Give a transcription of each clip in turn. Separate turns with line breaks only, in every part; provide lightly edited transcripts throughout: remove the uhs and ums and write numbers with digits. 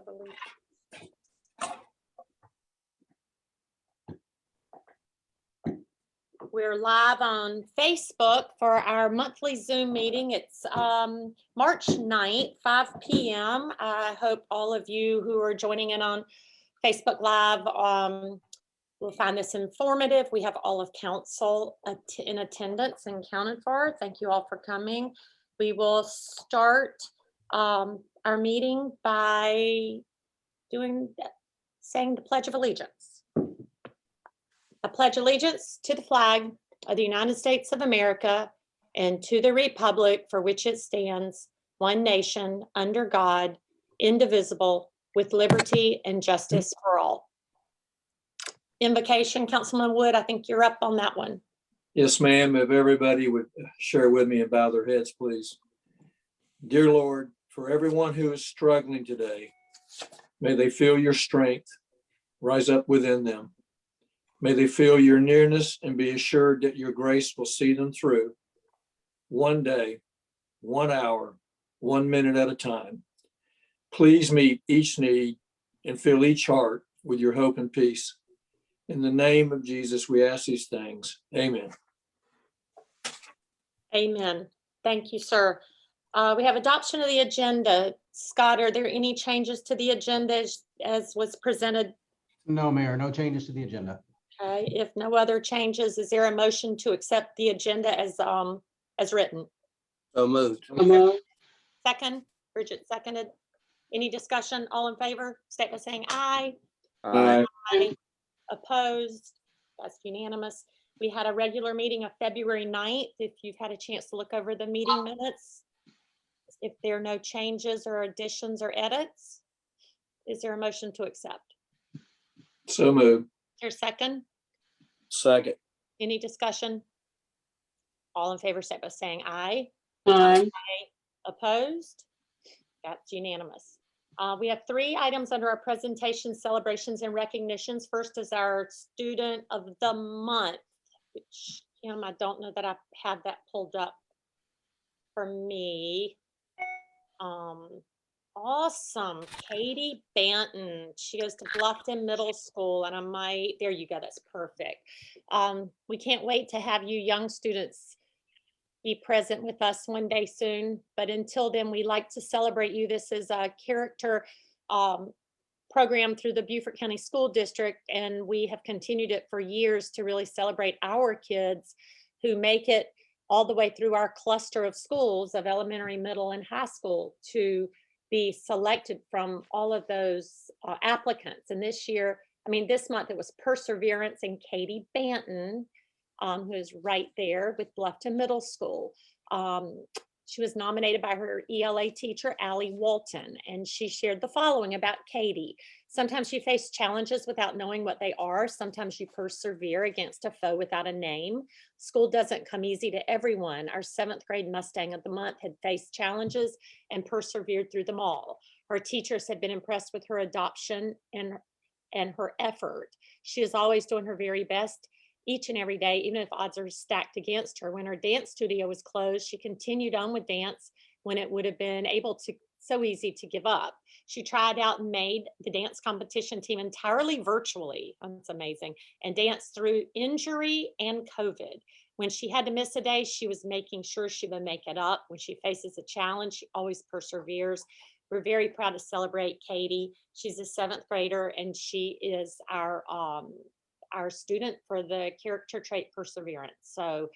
of Allegiance. We're live on Facebook for our monthly Zoom meeting. It's March 9th, 5 p.m. I hope all of you who are joining in on Facebook Live will find this informative. We have all of Counsel in attendance and counted for. Thank you all for coming. We will start our meeting by saying the Pledge of Allegiance. I pledge allegiance to the flag of the United States of America and to the republic for which it stands, one nation, under God, indivisible, with liberty and justice for all. Invocation, Councilman Wood, I think you're up on that one.
Yes, ma'am. If everybody would share with me and bow their heads, please. Dear Lord, for everyone who is struggling today, may they feel your strength rise up within them. May they feel your nearness and be assured that your grace will see them through one day, 1 hour, 1 minute at a time. Please meet each need and fill each heart with your hope and peace. In the name of Jesus, we ask these things. Amen.
Amen. Thank you, sir. We have adoption of the agenda. Scott, are there any changes to the agenda as was presented?
No, Mayor, no changes to the agenda.
Okay, if no other changes, is there a motion to accept the agenda as written?
So moved.
Second, Bridget seconded. Any discussion? All in favor? State by saying aye.
Aye.
Aye. Opposed? That's unanimous. We had a regular meeting of February 9th. If you've had a chance to look over the meeting minutes, if there are no changes or additions or edits, is there a motion to accept?
So moved.
Is there a second?
Second.
Any discussion? All in favor, say by saying aye.
Aye.
Opposed? That's unanimous. We have 3 items under our presentation, celebrations and recognitions. First is our student of the month, which, Kim, I don't know that I have that pulled up for me. Awesome. Katie Banton. She goes to Bluffton Middle School, and there you go, that's perfect. We can't wait to have you young students be present with us one day soon. But until then, we like to celebrate you. This is a character program through the Beaufort County School District, and we have continued it for years to really celebrate our kids who make it all the way through our cluster of schools of elementary, middle, and high school to be selected from all of those applicants. And this month it was Perseverance and Katie Banton, who is right there with Bluffton Middle School. She was nominated by her ELA teacher, Allie Walton, and she shared the following about Katie. Sometimes you face challenges without knowing what they are. Sometimes you persevere against a foe without a name. School doesn't come easy to everyone. Our 7th grade Mustang of the month had faced challenges and persevered through them all. Her teachers had been impressed with her adoption and her effort. She is always doing her very best each and every day, even if odds are stacked against her. When her dance studio was closed, she continued on with dance when it would have been so easy to give up. She tried out and made the dance competition team entirely virtually. That's amazing. And danced through injury and COVID. When she had to miss a day, she was making sure she would make it up. When she faces a challenge, she always perseveres. We're very proud to celebrate Katie. She's a 7th grader, and she is our student for the character trait Perseverance. So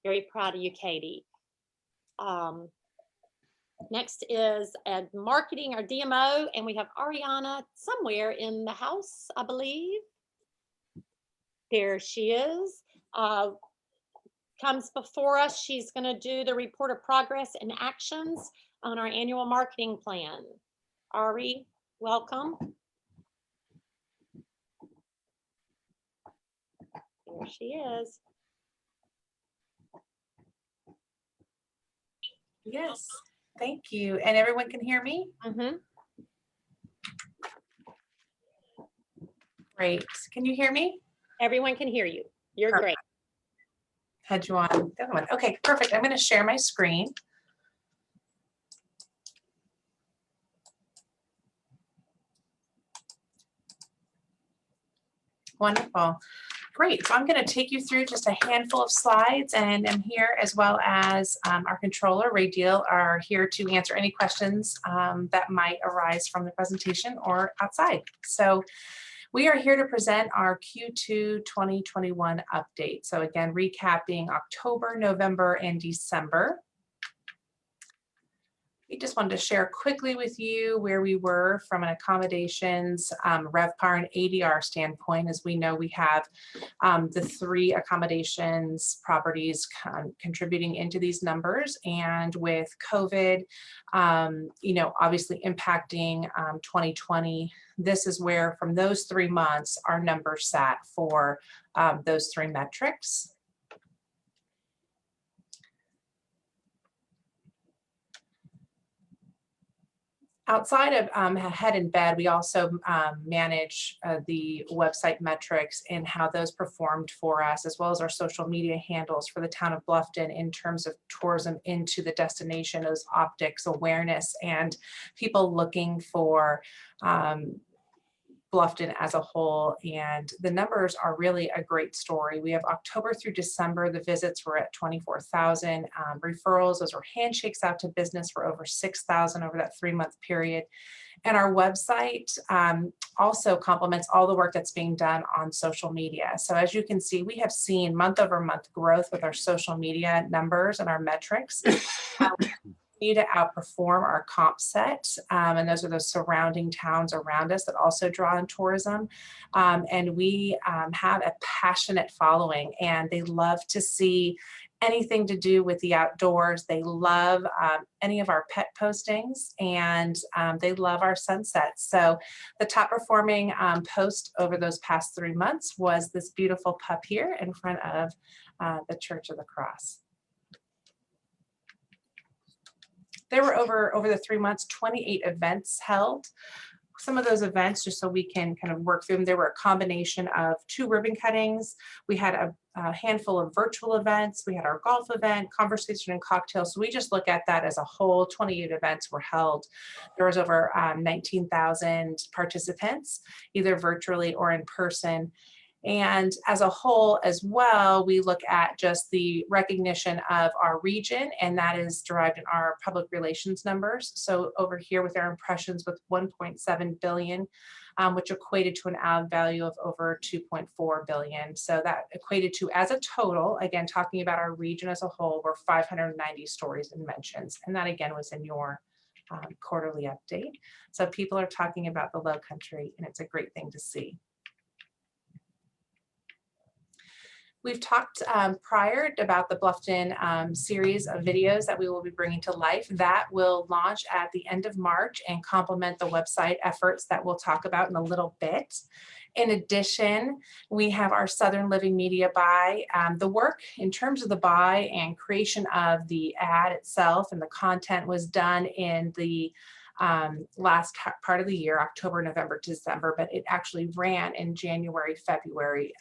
very proud of you, Katie. Next is marketing, our DMO, and we have Ariana somewhere in the house, I believe. There she is. Comes before us. She's going to do the report of progress and actions on our annual marketing plan. Ari, welcome. There she is.
Yes, thank you. And everyone can hear me?
Mm-hmm.
Great. Can you hear me?
Everyone can hear you. You're
Perfect.
great.
Had you on the other one. Okay, perfect. I'm going to share my screen. Wonderful. Great. So I'm going to take you through just a handful of slides, and I'm here as well as our controller, Ray Deal, are here to answer any questions that might arise from the presentation or outside. So we are here to present our Q2 2021 update. So again, recapping October, November, and December. We just wanted to share quickly with you where we were from an accommodations, RevPAR and ADR standpoint. As we know, we have the 3 accommodations properties contributing into these numbers. And with COVID, obviously impacting 2020, this is where from those 3 months, our numbers sat for those 3 metrics. Outside of head and bed, we also manage the website metrics and how those performed for us, as well as our social media handles for the town of Bluffton in terms of tourism into the destination, those optics, awareness, and people looking for Bluffton as a whole. And the numbers are really a great story. We have October through December, the visits were at 24,000. Referrals, those were handshakes out to business for over 6,000 over that 3-month period. And our website also complements all the work that's being done on social media. So as you can see, we have seen month over month growth with our social media numbers and our metrics. To outperform our comp set, and those are those surrounding towns around us that also draw in tourism. And we have a passionate following, and they love to see anything to do with the outdoors. They love any of our pet postings, and they love our sunsets. So the top performing post over those past 3 months was this beautiful pup here in front of the Church of the Cross. There were over the 3 months, 28 events held. Some of those events, just so we can kind of work through them, there were a combination of 2 ribbon cuttings. We had a handful of virtual events. We had our golf event, conversation and cocktails. So we just look at that as a whole. 28 events were held. There was over 19,000 participants, either virtually or in person. And as a whole as well, we look at just the recognition of our region, and that is derived in our public relations numbers. So over here with our impressions with 1.7 billion, which equated to an ad value of over 2.4 billion. So that equated to, as a total, again, talking about our region as a whole, were 590 stories and mentions. And that again was in your quarterly update. So people are talking about the Low Country, and it's a great thing to see. We've talked prior about the Bluffton series of videos that we will be bringing to life. That will launch at the end of March and complement the website efforts that we'll talk about in a little bit. In addition, we have our Southern Living Media buy. The work in terms of the buy and creation of the ad itself and the content was done in the last part of the year, October, November, December, but it actually ran in January, February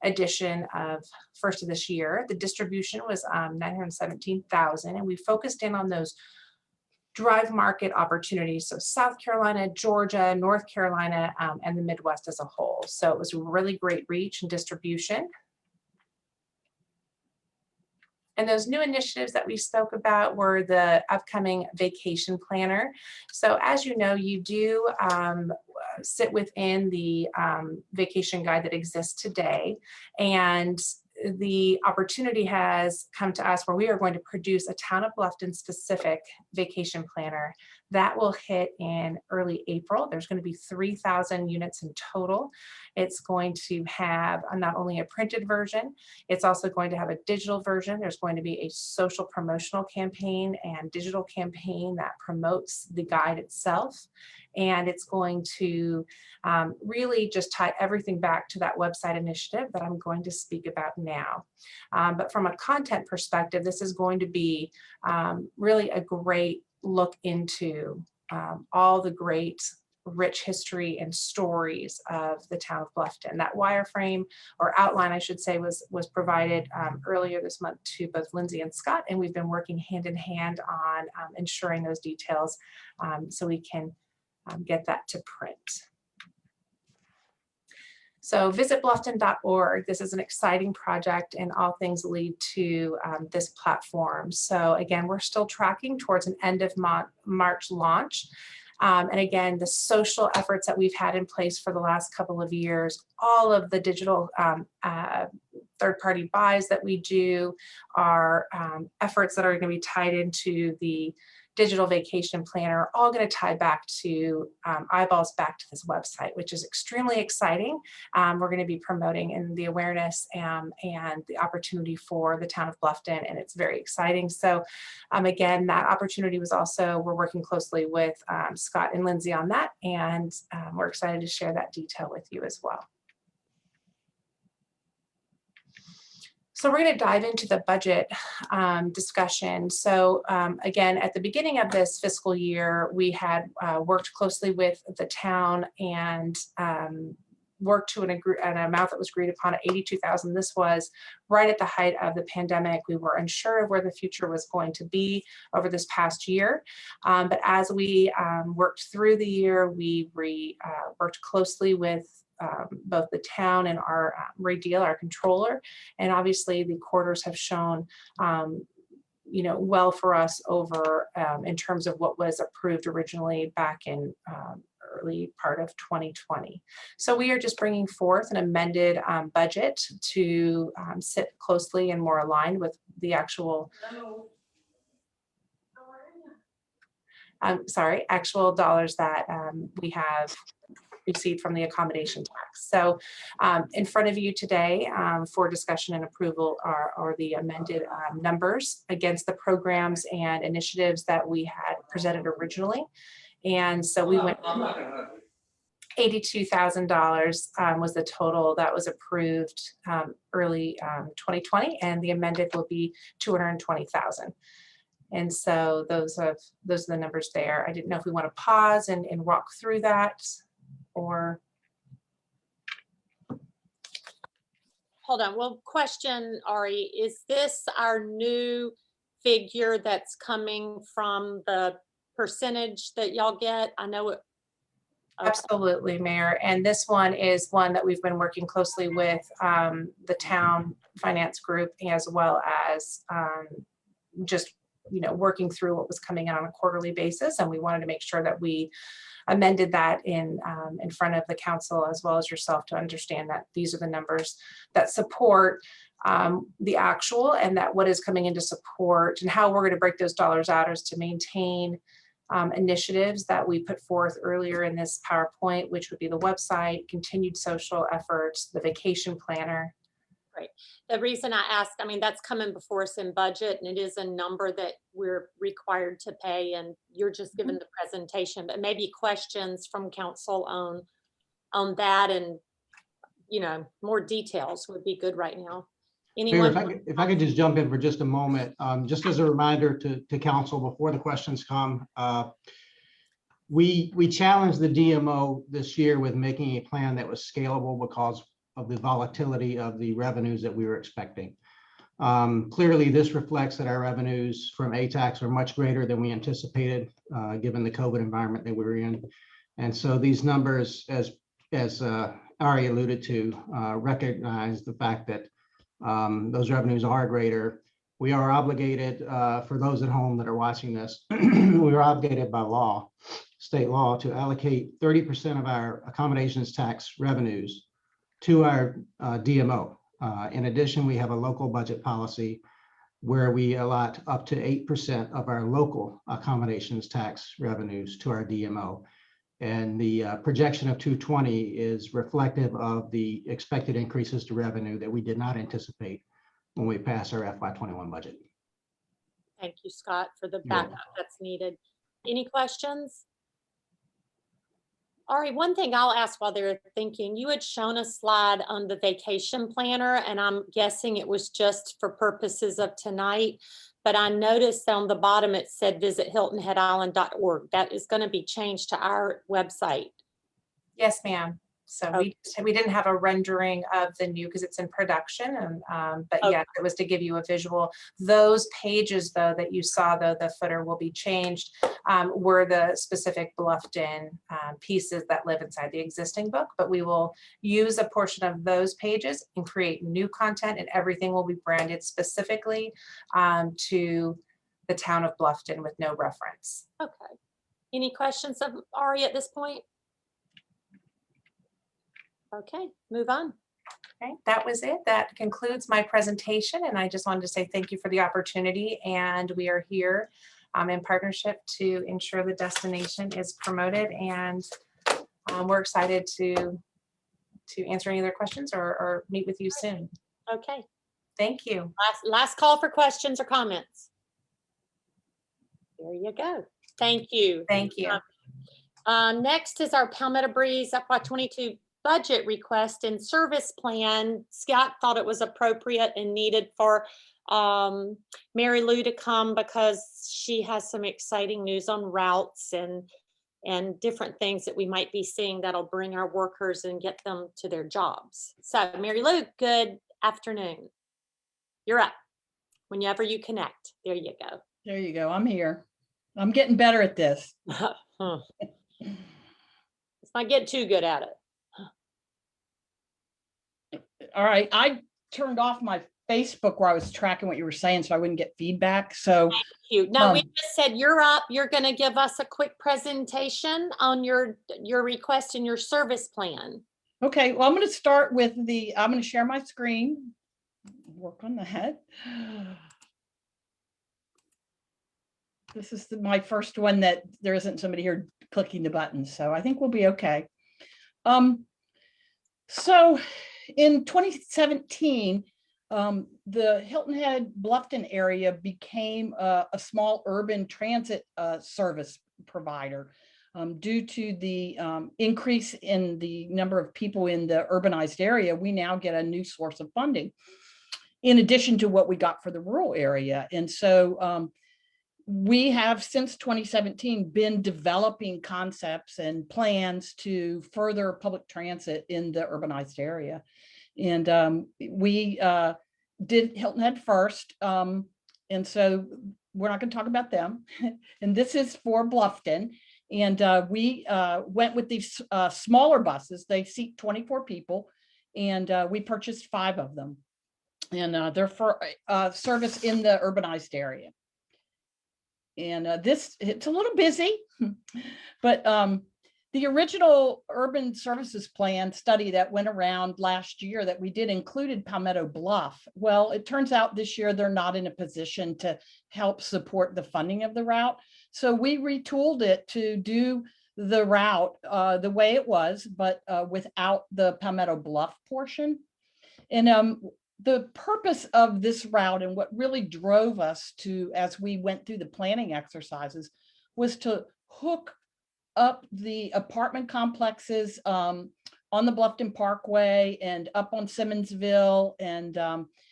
edition of first of this year. The distribution was 917,000, and we focused in on those drive market opportunities. So South Carolina, Georgia, North Carolina, and the Midwest as a whole. So it was really great reach and distribution. And those new initiatives that we spoke about were the upcoming vacation planner. So as you know, you do sit within the vacation guide that exists today. And the opportunity has come to us where we are going to produce a town of Bluffton specific vacation planner that will hit in early April. There's going to be 3,000 units in total. It's going to have not only a printed version, it's also going to have a digital version. There's going to be a social promotional campaign and digital campaign that promotes the guide itself. And it's going to really just tie everything back to that website initiative that I'm going to speak about now. But from a content perspective, this is going to be really a great look into all the great rich history and stories of the town of Bluffton. That wireframe or outline, I should say, was provided earlier this month to both Lindsay and Scott, and we've been working hand in hand on ensuring those details so we can get that to print. So visit bluffton.org. This is an exciting project and all things lead to this platform. So again, we're still tracking towards an end of March launch. And again, the social efforts that we've had in place for the last couple of years, all of the digital third-party buys that we do are efforts that are going to be tied into the digital vacation planner, all going to tie back to eyeballs back to this website, which is extremely exciting. We're going to be promoting in the awareness and the opportunity for the town of Bluffton, and it's very exciting. So again, that opportunity was also, we're working closely with Scott and Lindsay on that, and we're excited to share that detail with you as well. So we're going to dive into the budget discussion. So again, at the beginning of this fiscal year, we had worked closely with the town and worked to an amount that was agreed upon at $82,000. This was right at the height of the pandemic. We were unsure of where the future was going to be over this past year. But as we worked through the year, we worked closely with both the town and our Ray Deal, our controller, and obviously the quarters have shown, well for us over in terms of what was approved originally back in early part of 2020. So we are just bringing forth an amended budget to sit closely and more aligned with the actual. Actual dollars that we have received from the accommodation tax. So in front of you today for discussion and approval are the amended numbers against the programs and initiatives that we had presented originally. And so we went $82,000 was the total that was approved early 2020, and the amended will be $220,000. And so those are the numbers there. I didn't know if we want to pause and walk through that, or
Hold on, well, question, Ari, is this our new figure that's coming from the percentage that y'all get? I know it. Okay.
Absolutely, Mayor. And this one is one that we've been working closely with the town finance group, as well as just working through what was coming in on a quarterly basis. And we wanted to make sure that we amended that in front of the council as well as yourself to understand that these are the numbers that support the actual, and that what is coming into support and how we're going to break those dollars out is to maintain initiatives that we put forth earlier in this PowerPoint, which would be the website, continued social efforts, the vacation planner.
Right. The reason I ask, that's coming before us in budget, and it is a number that we're required to pay, and you're just given the presentation, but maybe questions from council on that, and more details would be good right now.
Mayor,
Anyone?
if I could just jump in for just a moment, just as a reminder to council before the questions come, we challenged the DMO this year with making a plan that was scalable because of the volatility of the revenues that we were expecting. Clearly, this reflects that our revenues from ATAX are much greater than we anticipated, given the COVID environment that we were in. And so these numbers, as Ari alluded to, recognize the fact that those revenues are greater. We are obligated, for those at home that are watching this, we are obligated by law, state law, to allocate 30% of our accommodations tax revenues to our DMO. In addition, we have a local budget policy where we allot up to 8% of our local accommodations tax revenues to our DMO. And the projection of 220 is reflective of the expected increases to revenue that we did not anticipate when we passed our FY21 budget.
Thank you, Scott, for the backup that's needed. Any questions? Ari, one thing I'll ask while they're thinking, you had shown a slide on the vacation planner, and I'm guessing it was just for purposes of tonight, but I noticed on the bottom it said visit hiltonheadisland.org. That is going to be changed to our website.
Yes, ma'am. So we didn't have a rendering of the new because it's in production, and but
Okay.
yes, it was to give you a visual. Those pages though that you saw, though the footer will be changed, were the specific Bluffton pieces that live inside the existing book. But we will use a portion of those pages and create new content, and everything will be branded specifically to the town of Bluffton with no reference.
Okay. Any questions of Ari at this point? Okay, move on.
Okay, that was it. That concludes my presentation, and I just wanted to say thank you for the opportunity, and we are here in partnership to ensure the destination is promoted, and we're excited to answer any other questions or meet with you soon.
Okay,
Thank you.
last call for questions or comments. There you go. Thank you.
Thank you.
Next is our Palmetto Breeze FY22 budget request and service plan. Scott thought it was appropriate and needed for Mary Lou to come because she has some exciting news on routes and different things that we might be seeing that'll bring our workers and get them to their jobs. So Mary Lou, good afternoon. You're up. Whenever you connect, there you go.
There you go. I'm here. I'm getting better at this.
Let's not get too good at it.
All right. I turned off my Facebook where I was tracking what you were saying so I wouldn't get feedback. So
Cute. No, we just said you're up. You're going to give us a quick presentation on your request and your service plan.
okay, well, I'm going to start with I'm going to share my screen. Work on that. This is my first one that there isn't somebody here clicking the buttons, so I think we'll be okay. So in 2017, the Hilton Head Bluffton area became a small urban transit service provider. Due to the increase in the number of people in the urbanized area, we now get a new source of funding in addition to what we got for the rural area. And so we have since 2017 been developing concepts and plans to further public transit in the urbanized area. And we did Hilton Head first. And so we're not going to talk about them. And this is for Bluffton. And we went with these smaller buses. They seat 24 people. And we purchased 5 of them. And they're for service in the urbanized area. And it's a little busy, but the original urban services plan study that went around last year that we did included Palmetto Bluff. Well, it turns out this year they're not in a position to help support the funding of the route. So we retooled it to do the route the way it was, but without the Palmetto Bluff portion. And the purpose of this route and what really drove us to, as we went through the planning exercises, was to hook up the apartment complexes on the Bluffton Parkway and up on Simmonsville. And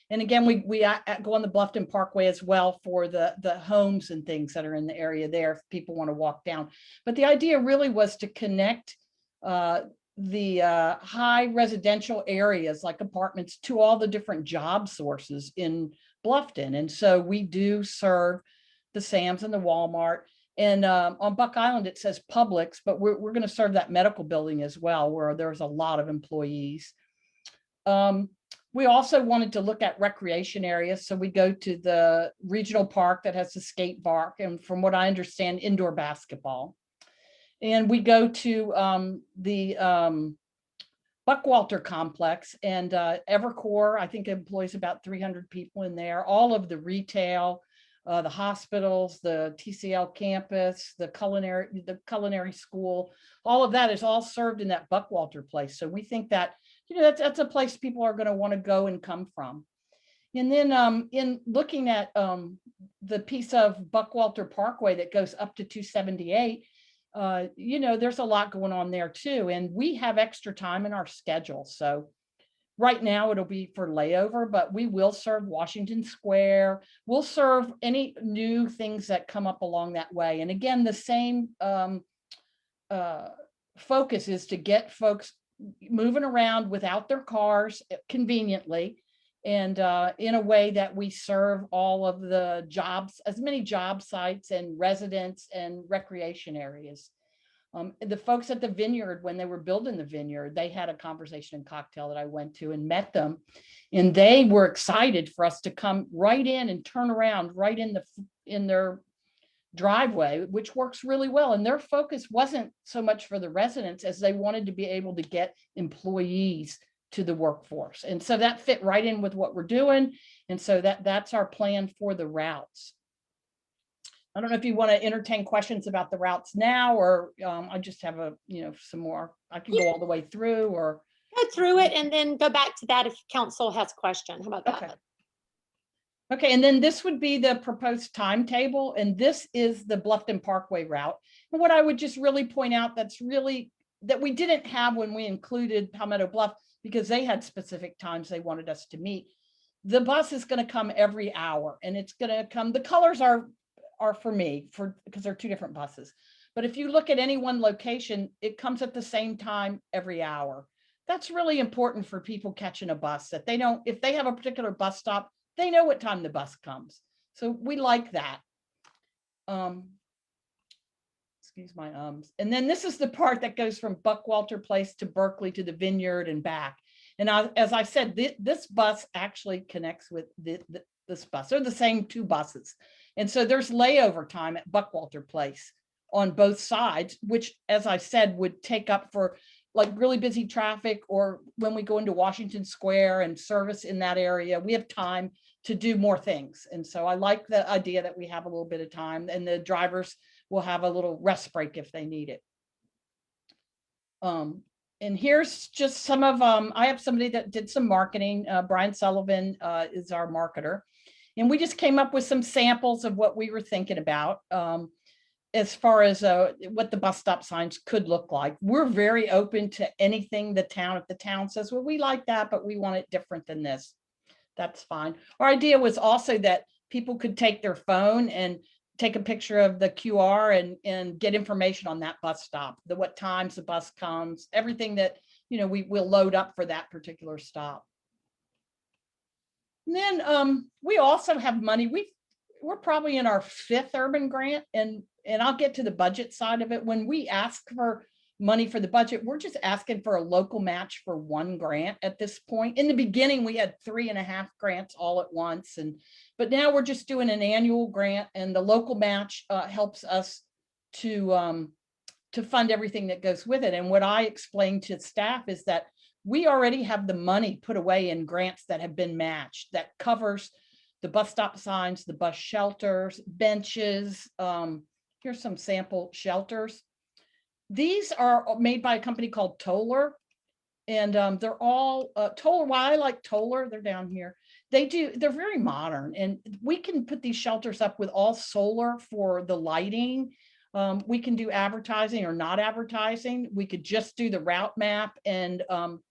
again, we go on the Bluffton Parkway as well for the homes and things that are in the area there if people want to walk down. But the idea really was to connect the high residential areas like apartments to all the different job sources in Bluffton. And so we do serve the Sam's and the Walmart. And on Buck Island, it says Publix, but we're going to serve that medical building as well, where there's a lot of employees. We also wanted to look at recreation areas. So we go to the regional park that has the skate park, and from what I understand, indoor basketball. And we go to the Buckwalter complex, and Evercore, I think, employs about 300 people in there. All of the retail, the hospitals, the TCL campus, the culinary school, all of that is all served in that Buckwalter place. So we think that, that's a place people are going to want to go and come from. And then in looking at the piece of Buckwalter Parkway that goes up to 278, there's a lot going on there too. And we have extra time in our schedule. So right now it'll be for layover, but we will serve Washington Square. We'll serve any new things that come up along that way. And again, the same focus is to get folks moving around without their cars conveniently, and in a way that we serve all of the jobs, as many job sites and residents and recreation areas. The folks at the vineyard, when they were building the vineyard, they had a conversation and cocktail that I went to and met them. And they were excited for us to come right in and turn around right in their driveway, which works really well. And their focus wasn't so much for the residents as they wanted to be able to get employees to the workforce. And so that fit right in with what we're doing. And so that's our plan for the routes. I don't know if you want to entertain questions about the routes now, or I just have some more. I can go all the way through, or
Go through it and then go back to that if council has questions. How about that?
okay. Okay, and then this would be the proposed timetable, and this is the Bluffton Parkway route. And what I would just really point out that we didn't have when we included Palmetto Bluff, because they had specific times they wanted us to meet. The bus is going to come every hour, and it's going to come. The colors are for me because they're two different buses. But if you look at any one location, it comes at the same time every hour. That's really important for people catching a bus, that they don't, if they have a particular bus stop, they know what time the bus comes. So we like that. Excuse my ums. And then this is the part that goes from Buckwalter Place to Berkeley to the Vineyard and back. And as I said, this bus actually connects with this bus. They're the same two buses. And so there's layover time at Buckwalter Place on both sides, which, as I said, would take up for like really busy traffic, or when we go into Washington Square and service in that area, we have time to do more things. And so I like the idea that we have a little bit of time, and the drivers will have a little rest break if they need it. And here's just some of I have somebody that did some marketing. Brian Sullivan is our marketer. And we just came up with some samples of what we were thinking about as far as what the bus stop signs could look like. We're very open to anything if the town says, well, we like that, but we want it different than this. That's fine. Our idea was also that people could take their phone and take a picture of the QR and get information on that bus stop, what times the bus comes, everything that, we will load up for that particular stop. And then we also have money. We're probably in our 5th urban grant, and I'll get to the budget side of it. When we ask for money for the budget, we're just asking for a local match for 1 grant at this point. In the beginning, we had 3.5 grants all at once, but now we're just doing an annual grant, and the local match helps us to fund everything that goes with it. And what I explained to staff is that we already have the money put away in grants that have been matched that covers the bus stop signs, the bus shelters, benches. Here's some sample shelters. These are made by a company called Toller, and they're all Toller. Why I like Toller, they're down here. They're very modern, and we can put these shelters up with all solar for the lighting. We can do advertising or not advertising. We could just do the route map and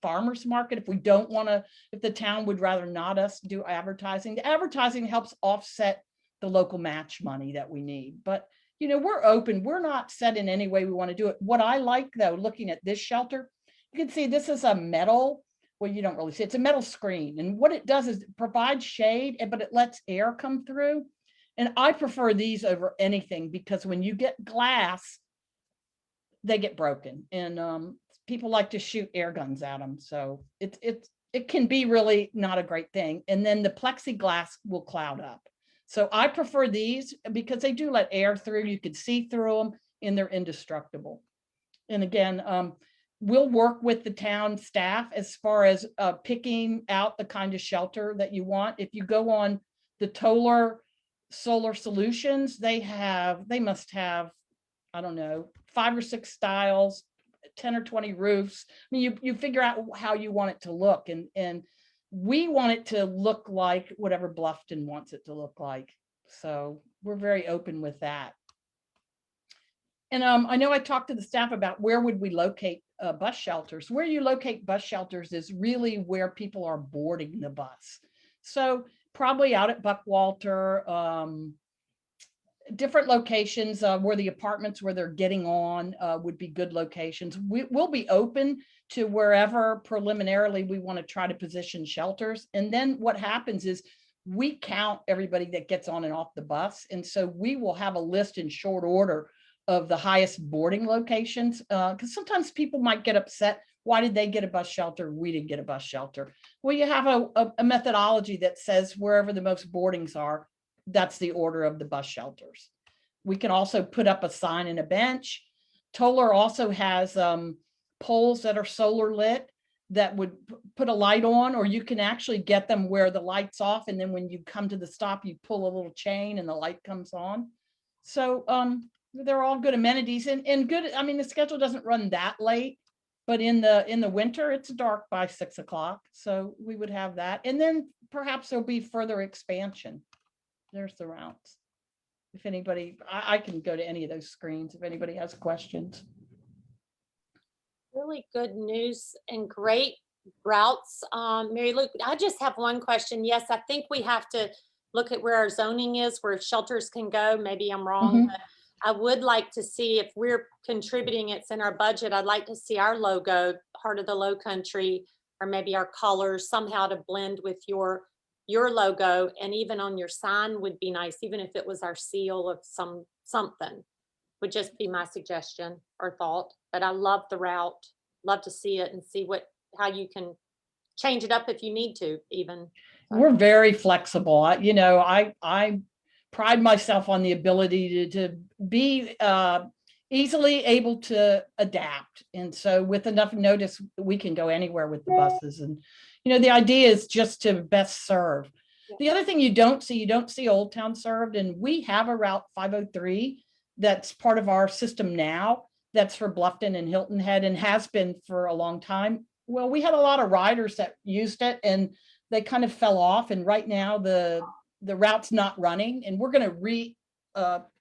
farmers market if we don't want to, if the town would rather not us do advertising. The advertising helps offset the local match money that we need. But, we're open. We're not set in any way we want to do it. What I like, though, looking at this shelter, you can see this is a metal, well, you don't really see, it's a metal screen. And what it does is it provides shade, but it lets air come through. And I prefer these over anything, because when you get glass, they get broken, and people like to shoot air guns at them. So it can be really not a great thing. And then the plexiglass will cloud up. So I prefer these because they do let air through. You can see through them, and they're indestructible. And again, we'll work with the town staff as far as picking out the kind of shelter that you want. If you go on the Toller Solar Solutions, they must have, I don't know, 5 or 6 styles, 10 or 20 roofs. I mean, you figure out how you want it to look, and we want it to look like whatever Bluffton wants it to look like. So we're very open with that. And I know I talked to the staff about where would we locate bus shelters. Where you locate bus shelters is really where people are boarding the bus. So probably out at Buckwalter, different locations where the apartments where they're getting on would be good locations. We'll be open to wherever preliminarily we want to try to position shelters. And then what happens is we count everybody that gets on and off the bus. And so we will have a list in short order of the highest boarding locations, because sometimes people might get upset. Why did they get a bus shelter? We didn't get a bus shelter. Well, you have a methodology that says wherever the most boardings are, that's the order of the bus shelters. We can also put up a sign and a bench. Toller also has poles that are solar lit that would put a light on, or you can actually get them where the light's off. And then when you come to the stop, you pull a little chain and the light comes on. So they're all good amenities and good. I mean, the schedule doesn't run that late, but in the winter, it's dark by 6 o'clock. So we would have that. And then perhaps there'll be further expansion. There's the routes. If anybody, I can go to any of those screens if anybody has questions.
Really good news and great routes. Mary Lou, I just have one question. Yes, I think we have to look at where our zoning is, where shelters can go. Maybe I'm wrong, but I would like to see if we're contributing, it's in our budget. I'd like to see our logo, Heart of the Low Country, or maybe our colors somehow to blend with your logo, and even on your sign would be nice, even if it was our seal of something. Would just be my suggestion or thought. But I love the route, love to see it and see how you can change it up if you need to even.
We're very flexible. I pride myself on the ability to be easily able to adapt. And so with enough notice, we can go anywhere with the buses. And, the idea is just to best serve. Yeah. The other thing you don't see Old Town served. And we have a Route 503 that's part of our system now. That's for Bluffton and Hilton Head and has been for a long time. Well, we had a lot of riders that used it and they kind of fell off. And right now the route's not running, and we're going to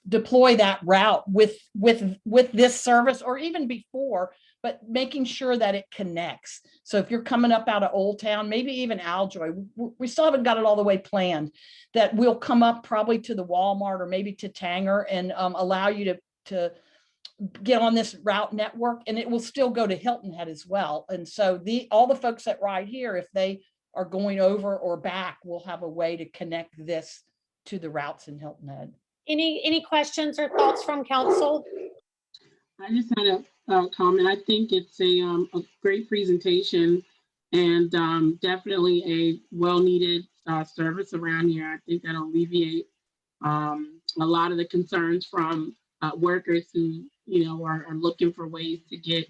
deploy that route with this service, or even before, but making sure that it connects. So if you're coming up out of Old Town, maybe even Aljoy, we still haven't got it all the way planned, that we'll come up probably to the Walmart or maybe to Tanger and allow you to get on this route network, and it will still go to Hilton Head as well. And so all the folks that ride here, if they are going over or back, we'll have a way to connect this to the routes in Hilton Head.
Any questions or thoughts from council?
I just had a comment. I think it's a great presentation and definitely a well-needed service around here. I think that'll alleviate a lot of the concerns from workers who, are looking for ways to get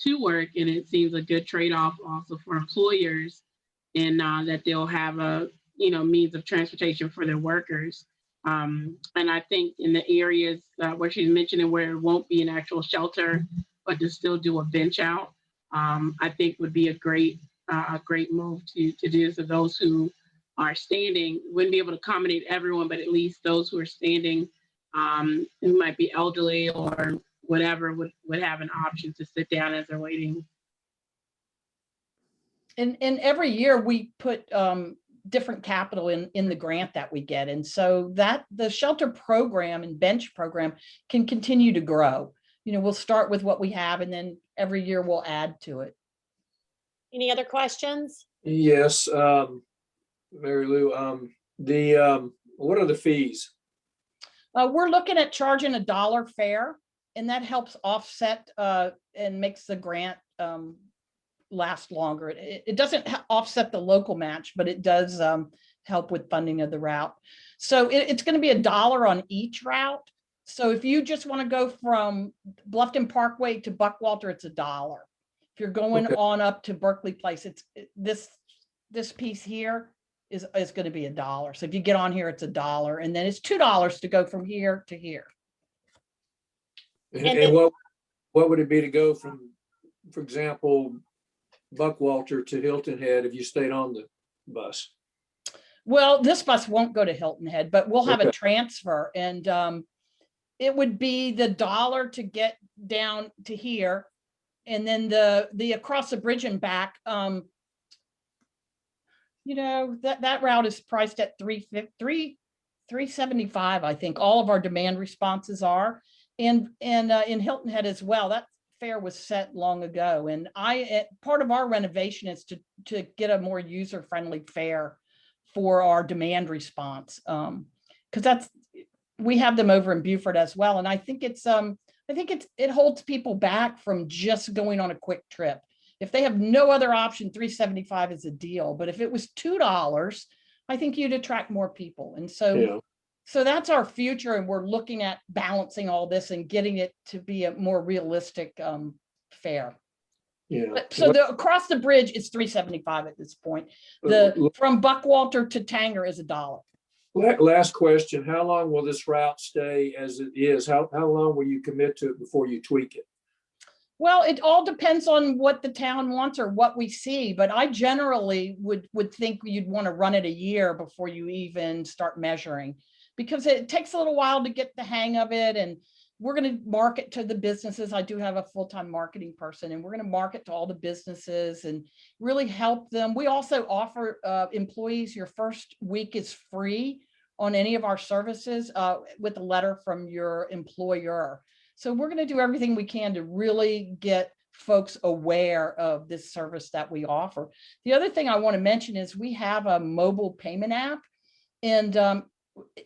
to work. And it seems a good trade-off also for employers, and that they'll have a, means of transportation for their workers. And I think in the areas where she's mentioning where it won't be an actual shelter, but to still do a bench out, I think would be a great move to do. So those who are standing, wouldn't be able to accommodate everyone, but at least those who are standing, who might be elderly or whatever, would have an option to sit down as they're waiting.
And every year we put different capital in the grant that we get. And so that the shelter program and bench program can continue to grow. We'll start with what we have, and then every year we'll add to it.
Any other questions?
Yes, Mary Lou, what are the fees?
We're looking at charging $1 fare, and that helps offset and makes the grant last longer. It doesn't offset the local match, but it does help with funding of the route. So it's going to be $1 on each route. So if you just want to go from Bluffton Parkway to Buckwalter, it's $1. If you're going on up to Berkeley Place, it's this piece here is going to be $1. So if you get on here, it's $1, and then it's $2 to go from here to here.
And what would it be to go from, for example, Buckwalter to Hilton Head if you stayed on the bus?
Well, this bus won't go to Hilton Head, but we'll have a transfer, and it would be the $1 to get down to here, and then the across the bridge and back. That route is priced at $3.50 $375, I think all of our demand responses are. And in Hilton Head as well, that fare was set long ago. And part of our renovation is to get a more user-friendly fare for our demand response. Because we have them over in Beaufort as well. And I think it holds people back from just going on a quick trip. If they have no other option, $375 is a deal. But if it was $2, I think you'd attract more people. And so that's our future. And we're looking at balancing all this and getting it to be a more realistic fare.
Yeah.
So across the bridge is $375 at this point. From Buckwalter to Tanger is $1.
Last question, how long will this route stay as it is? How long will you commit to it before you tweak it?
Well, it all depends on what the town wants or what we see, but I generally would think you'd want to run it a year before you even start measuring, because it takes a little while to get the hang of it. And we're going to market to the businesses. I do have a full-time marketing person, and we're going to market to all the businesses and really help them. We also offer employees, your first week is free on any of our services with a letter from your employer. So we're going to do everything we can to really get folks aware of this service that we offer. The other thing I want to mention is we have a mobile payment app, and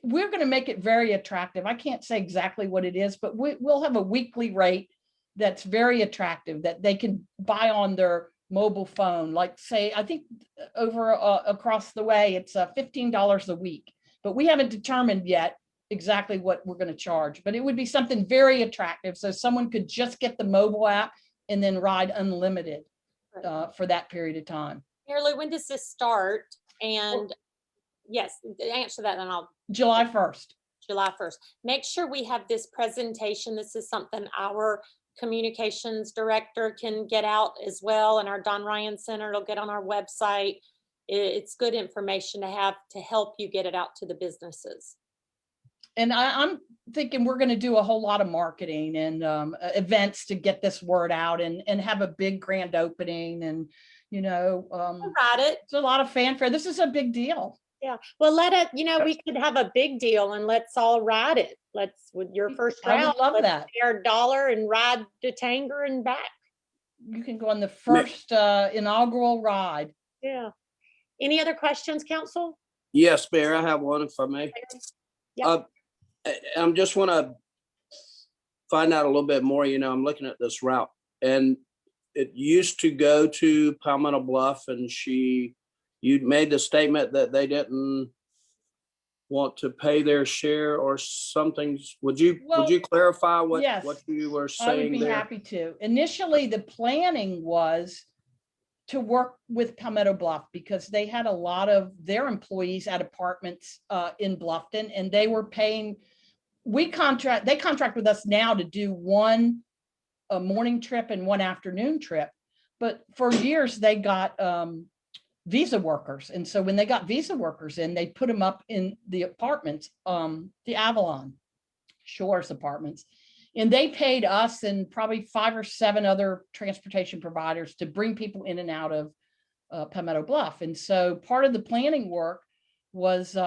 we're going to make it very attractive. I can't say exactly what it is, but we'll have a weekly rate that's very attractive that they can buy on their mobile phone. Like, say, I think over across the way, it's $15 a week, but we haven't determined yet exactly what we're going to charge, but it would be something very attractive. So someone could just get the mobile app and then ride unlimited for that period of time.
Mary Lou, when does this start? And yes, answer that and I'll.
July 1st.
July 1st. Make sure we have this presentation. This is something our communications director can get out as well. And our Don Ryan Center, it'll get on our website. It's good information to have to help you get it out to the businesses.
And I'm thinking we're going to do a whole lot of marketing and events to get this word out and have a big grand opening. And, you know, it's a lot of fanfare. This is a big deal.
Yeah. Well, we could have a big deal and let's all ride it. Let's, with your first route,
I would love that.
Share $1 and ride to Tanger and back.
You can go on the first inaugural ride.
Yeah. Any other questions, Counsel?
Yes, Mayor, I have one if I may.
Yep.
I'm just want to find out a little bit more. You know, I'm looking at this route, and it used to go to Palmetto Bluff, and you made the statement that they didn't want to pay their share or something. Would you clarify what you were saying?
I would be happy to. Initially, the planning was to work with Palmetto Bluff because they had a lot of their employees at apartments in Bluffton, and they were paying. They contract with us now to do a morning trip and one afternoon trip, but for years they got visa workers, and so when they got visa workers in, they put them up in the apartments, the Avalon Shores apartments. And they paid us and probably 5 or 7 other transportation providers to bring people in and out of Palmetto Bluff. And so part of the planning work was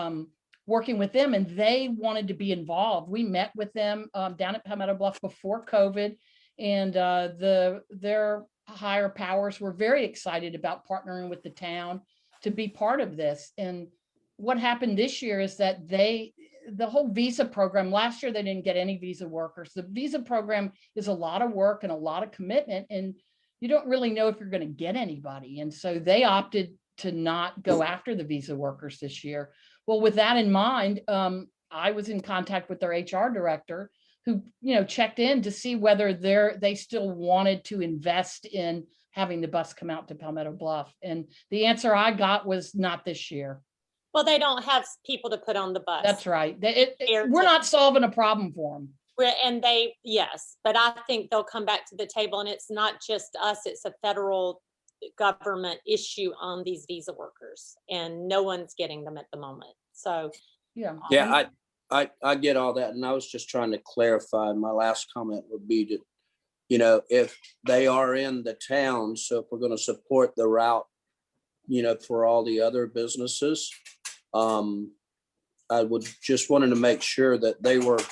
working with them, and they wanted to be involved. We met with them down at Palmetto Bluff before COVID, and their higher powers were very excited about partnering with the town to be part of this. And what happened this year is that the whole visa program, last year they didn't get any visa workers. The visa program is a lot of work and a lot of commitment, and you don't really know if you're going to get anybody. And so they opted to not go after the visa workers this year. Well, with that in mind, I was in contact with their HR director, who, checked in to see whether they still wanted to invest in having the bus come out to Palmetto Bluff. And the answer I got was not this year.
Well, they don't have people to put on the bus.
That's right. We're not solving a problem for them.
Yes, but I think they'll come back to the table, and it's not just us, it's a federal government issue on these visa workers, and no one's getting them at the moment. So,
yeah.
I get all that. And I was just trying to clarify. My last comment would be that, if they are in the town, so if we're going to support the route, for all the other businesses, I would just wanted to make sure that they weren't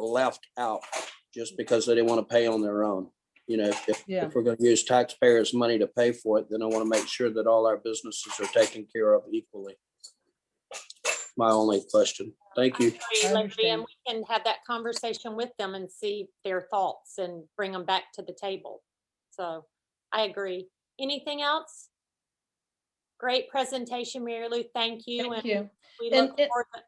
left out just because they didn't want to pay on their own. You know,
Yeah.
if we're going to use taxpayers' money to pay for it, then I want to make sure that all our businesses are taken care of equally. My only question. Thank you.
I agree, Larry, and we can have that conversation with them and see their thoughts and bring them back to the table. So I agree. Anything else? Great presentation, Mary Lou. Thank you.
Thank
And
you.
we
And
look forward to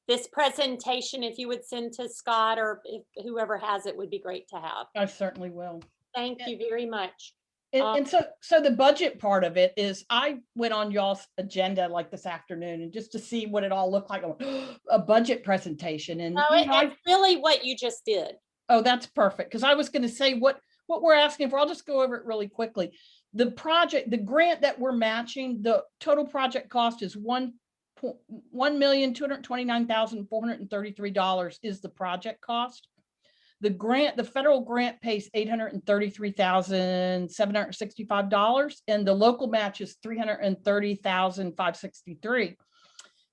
this presentation. If you would send to Scott or if whoever has it would be great to have.
I certainly will.
Thank you very much.
And so the budget part of it is, I went on y'all's agenda like this afternoon and just to see what it all looked like, a budget presentation. And
No,
you know,
it's really what you just did.
oh, that's perfect. Because I was going to say what we're asking for. I'll just go over it really quickly. The project, the grant that we're matching, the total project cost is $1,229,433 is the project cost. The grant, the federal grant pays $833,765, and the local match is $330,563,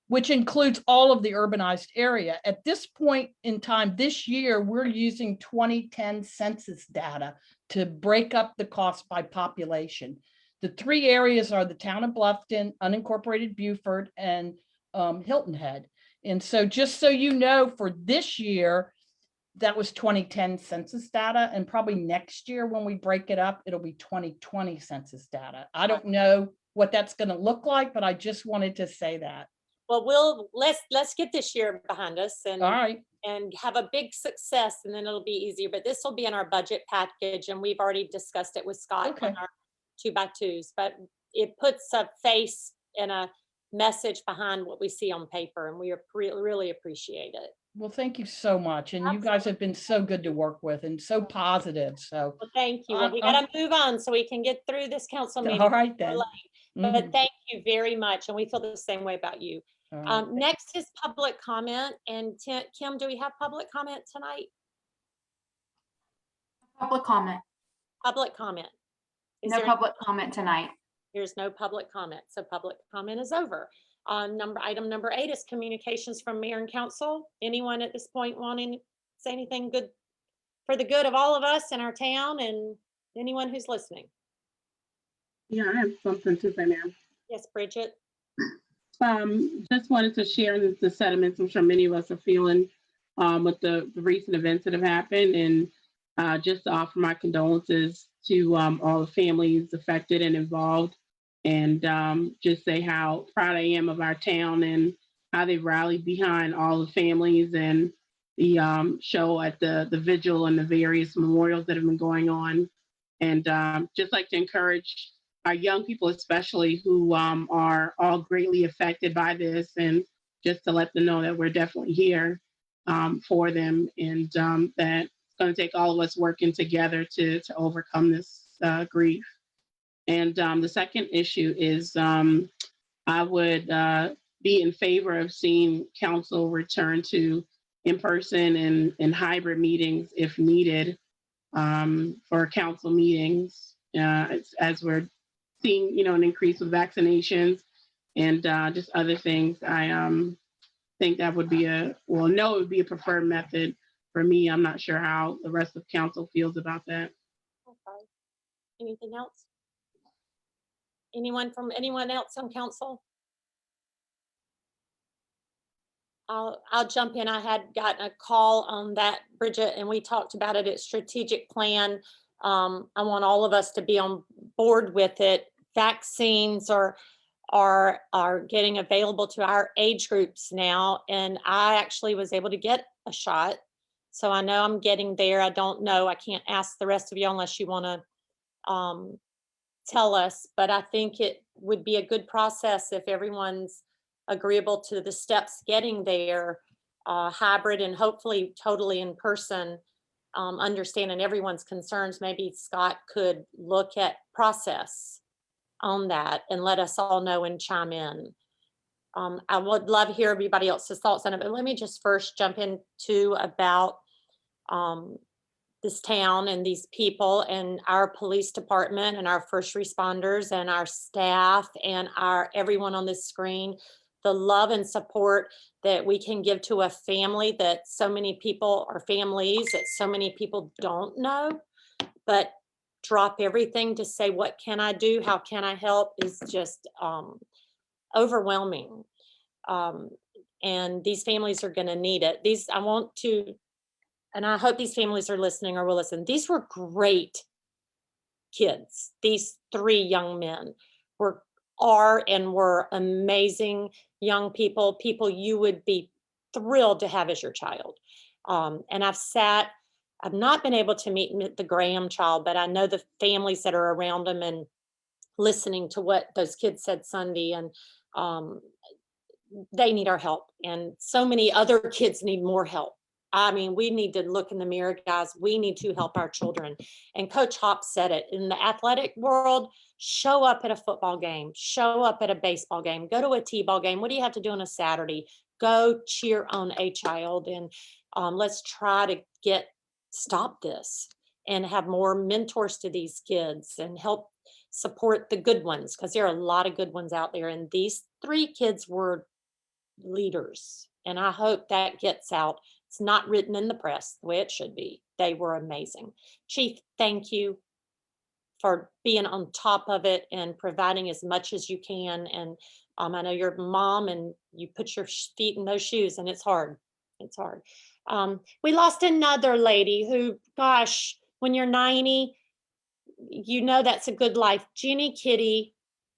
which includes all of the urbanized area. At this point in time, this year, we're using 2010 census data to break up the cost by population. The three areas are the town of Bluffton, unincorporated Beaufort, and Hilton Head. And so just so you know, for this year, that was 2010 census data, and probably next year when we break it up, it'll be 2020 census data. I don't know what that's going to look like, but I just wanted to say that.
Well, let's get this year behind us and
All right.
and have a big success, and then it'll be easier. But this will be in our budget package, and we've already discussed it with Scott
Okay.
on our 2x2s. But it puts a face and a message behind what we see on paper, and we really appreciate it.
Well, thank you so much. And you guys have been so good to work with and so positive. So,
Well, thank you. Well, we got to move on so we can get through this council meeting.
all right then.
But
Mhm.
thank you very much, and we feel the same way about you.
All right.
Next is public comment, and Kim, do we have public comment tonight?
Public comment.
Public comment. Is
No
there-
public comment tonight.
There's no public comment, so public comment is over. Item number 8 is communications from mayor and council. Anyone at this point wanting to say anything good for the good of all of us in our town and anyone who's listening?
Yeah, I have something to say, ma'am.
Yes, Bridget.
Just wanted to share the sentiments I'm sure many of us are feeling with the recent events that have happened, and just to offer my condolences to all the families affected and involved, and just say how proud I am of our town and how they rallied behind all the families and the show at the vigil and the various memorials that have been going on. And just like to encourage our young people, especially who are all greatly affected by this, and just to let them know that we're definitely here for them, and that it's going to take all of us working together to overcome this grief. And the second issue is I would be in favor of seeing council return to in-person and hybrid meetings if needed for council meetings as we're seeing, an increase with vaccinations and just other things. I think that would be it would be a preferred method for me. I'm not sure how the rest of council feels about that.
Okay. Anything else? Anyone else on council? I'll jump in. I had gotten a call on that, Bridget, and we talked about it at strategic plan. I want all of us to be on board with it. Vaccines are getting available to our age groups now, and I actually was able to get a shot. So I know I'm getting there. I don't know. I can't ask the rest of you unless you want to tell us, but I think it would be a good process if everyone's agreeable to the steps getting there, hybrid and hopefully totally in person, understanding everyone's concerns. Maybe Scott could look at process on that and let us all know and chime in. I would love to hear everybody else's thoughts on it, but let me just first jump into about this town and these people and our police department and our first responders and our staff and everyone on this screen. the love and support that we can give to a family that so many people or families that so many people don't know, but drop everything to say, what can I do? How can I help? Is just overwhelming. And these families are going to need it. I want to, and I hope these families are listening or will listen. These were great kids. These 3 young men are amazing young people, people you would be thrilled to have as your child. And I've not been able to meet the Graham child, but I know the families that are around them and listening to what those kids said Sunday, and they need our help. And so many other kids need more help. I mean, we need to look in the mirror, guys. We need to help our children. And Coach Hop said it, in the athletic world, show up at a football game, show up at a baseball game, go to a t-ball game. What do you have to do on a Saturday? Go cheer on a child. And let's try to stop this and have more mentors to these kids and help support the good ones, because there are a lot of good ones out there. And these 3 kids were leaders. And I hope that gets out. It's not written in the press the way it should be. They were amazing. Chief, thank you for being on top of it and providing as much as you can. And I know you're a mom and you put your feet in those shoes, and it's hard. It's hard. We lost another lady who, gosh, when you're 90, you know that's a good life. Jeannie Kitty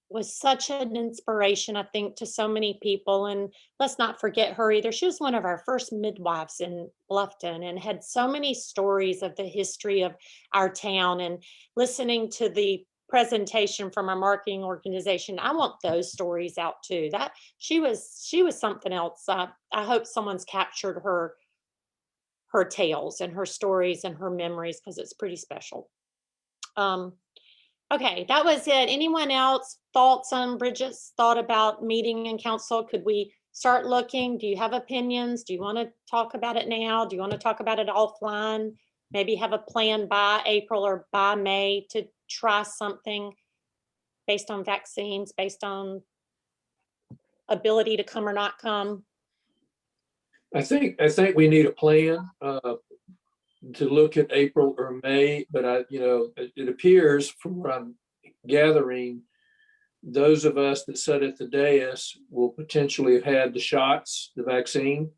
was such an inspiration, I think, to so many people. And let's not forget her either. She was one of our first midwives in Bluffton and had so many stories of the history of our town. And listening to the presentation from our marketing organization, I want those stories out too. That she was something else. I hope someone's captured her tales and her stories and her memories, because it's pretty special. Okay, that was it. Anyone else thoughts on Bridget's thought about meeting and council? Could we start looking? Do you have opinions? Do you want to talk about it now? Do you want to talk about it offline? Maybe have a plan by April or by May to try something based on vaccines, based on ability to come or not come?
I think we need a plan to look at April or May, but it appears from what I'm gathering, those of us that sat at the dais will potentially have had the shots, the vaccine.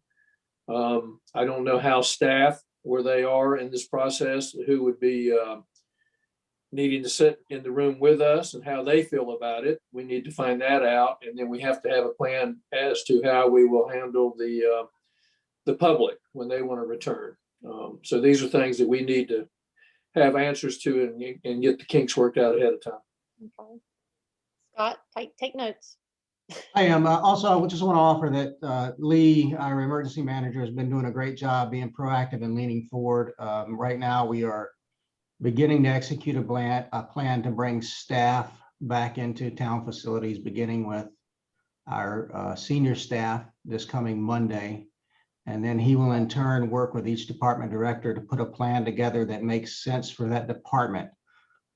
I don't know how staff, where they are in this process, who would be needing to sit in the room with us and how they feel about it. We need to find that out. And then we have to have a plan as to how we will handle the public when they want to return. So these are things that we need to have answers to and get the kinks worked out ahead of time.
Okay. Scott, take notes.
I am. Also, I just want to offer that Lee, our emergency manager, has been doing a great job being proactive and leaning forward. Right now, we are beginning to execute a plan to bring staff back into town facilities, beginning with our senior staff this coming Monday. And then he will in turn work with each department director to put a plan together that makes sense for that department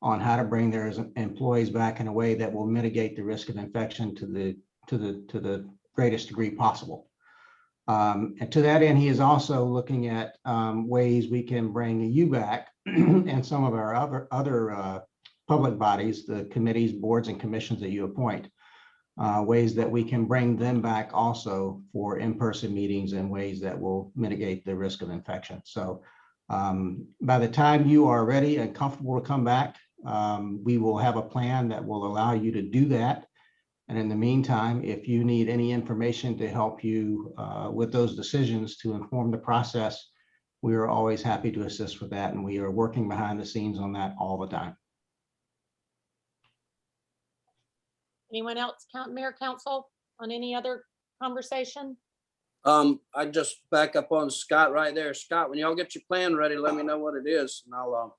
on how to bring their employees back in a way that will mitigate the risk of infection to the greatest degree possible. And to that end, he is also looking at ways we can bring you back and some of our other public bodies, the committees, boards, and commissions that you appoint. Ways that we can bring them back also for in-person meetings in ways that will mitigate the risk of infection. So by the time you are ready and comfortable to come back, we will have a plan that will allow you to do that. And in the meantime, if you need any information to help you with those decisions to inform the process, we are always happy to assist with that. And we are working behind the scenes on that all the time.
Anyone else, Mayor, Council, on any other conversation?
I just back up on Scott right there. Scott, when y'all get your plan ready, let me know what it is. And I'll,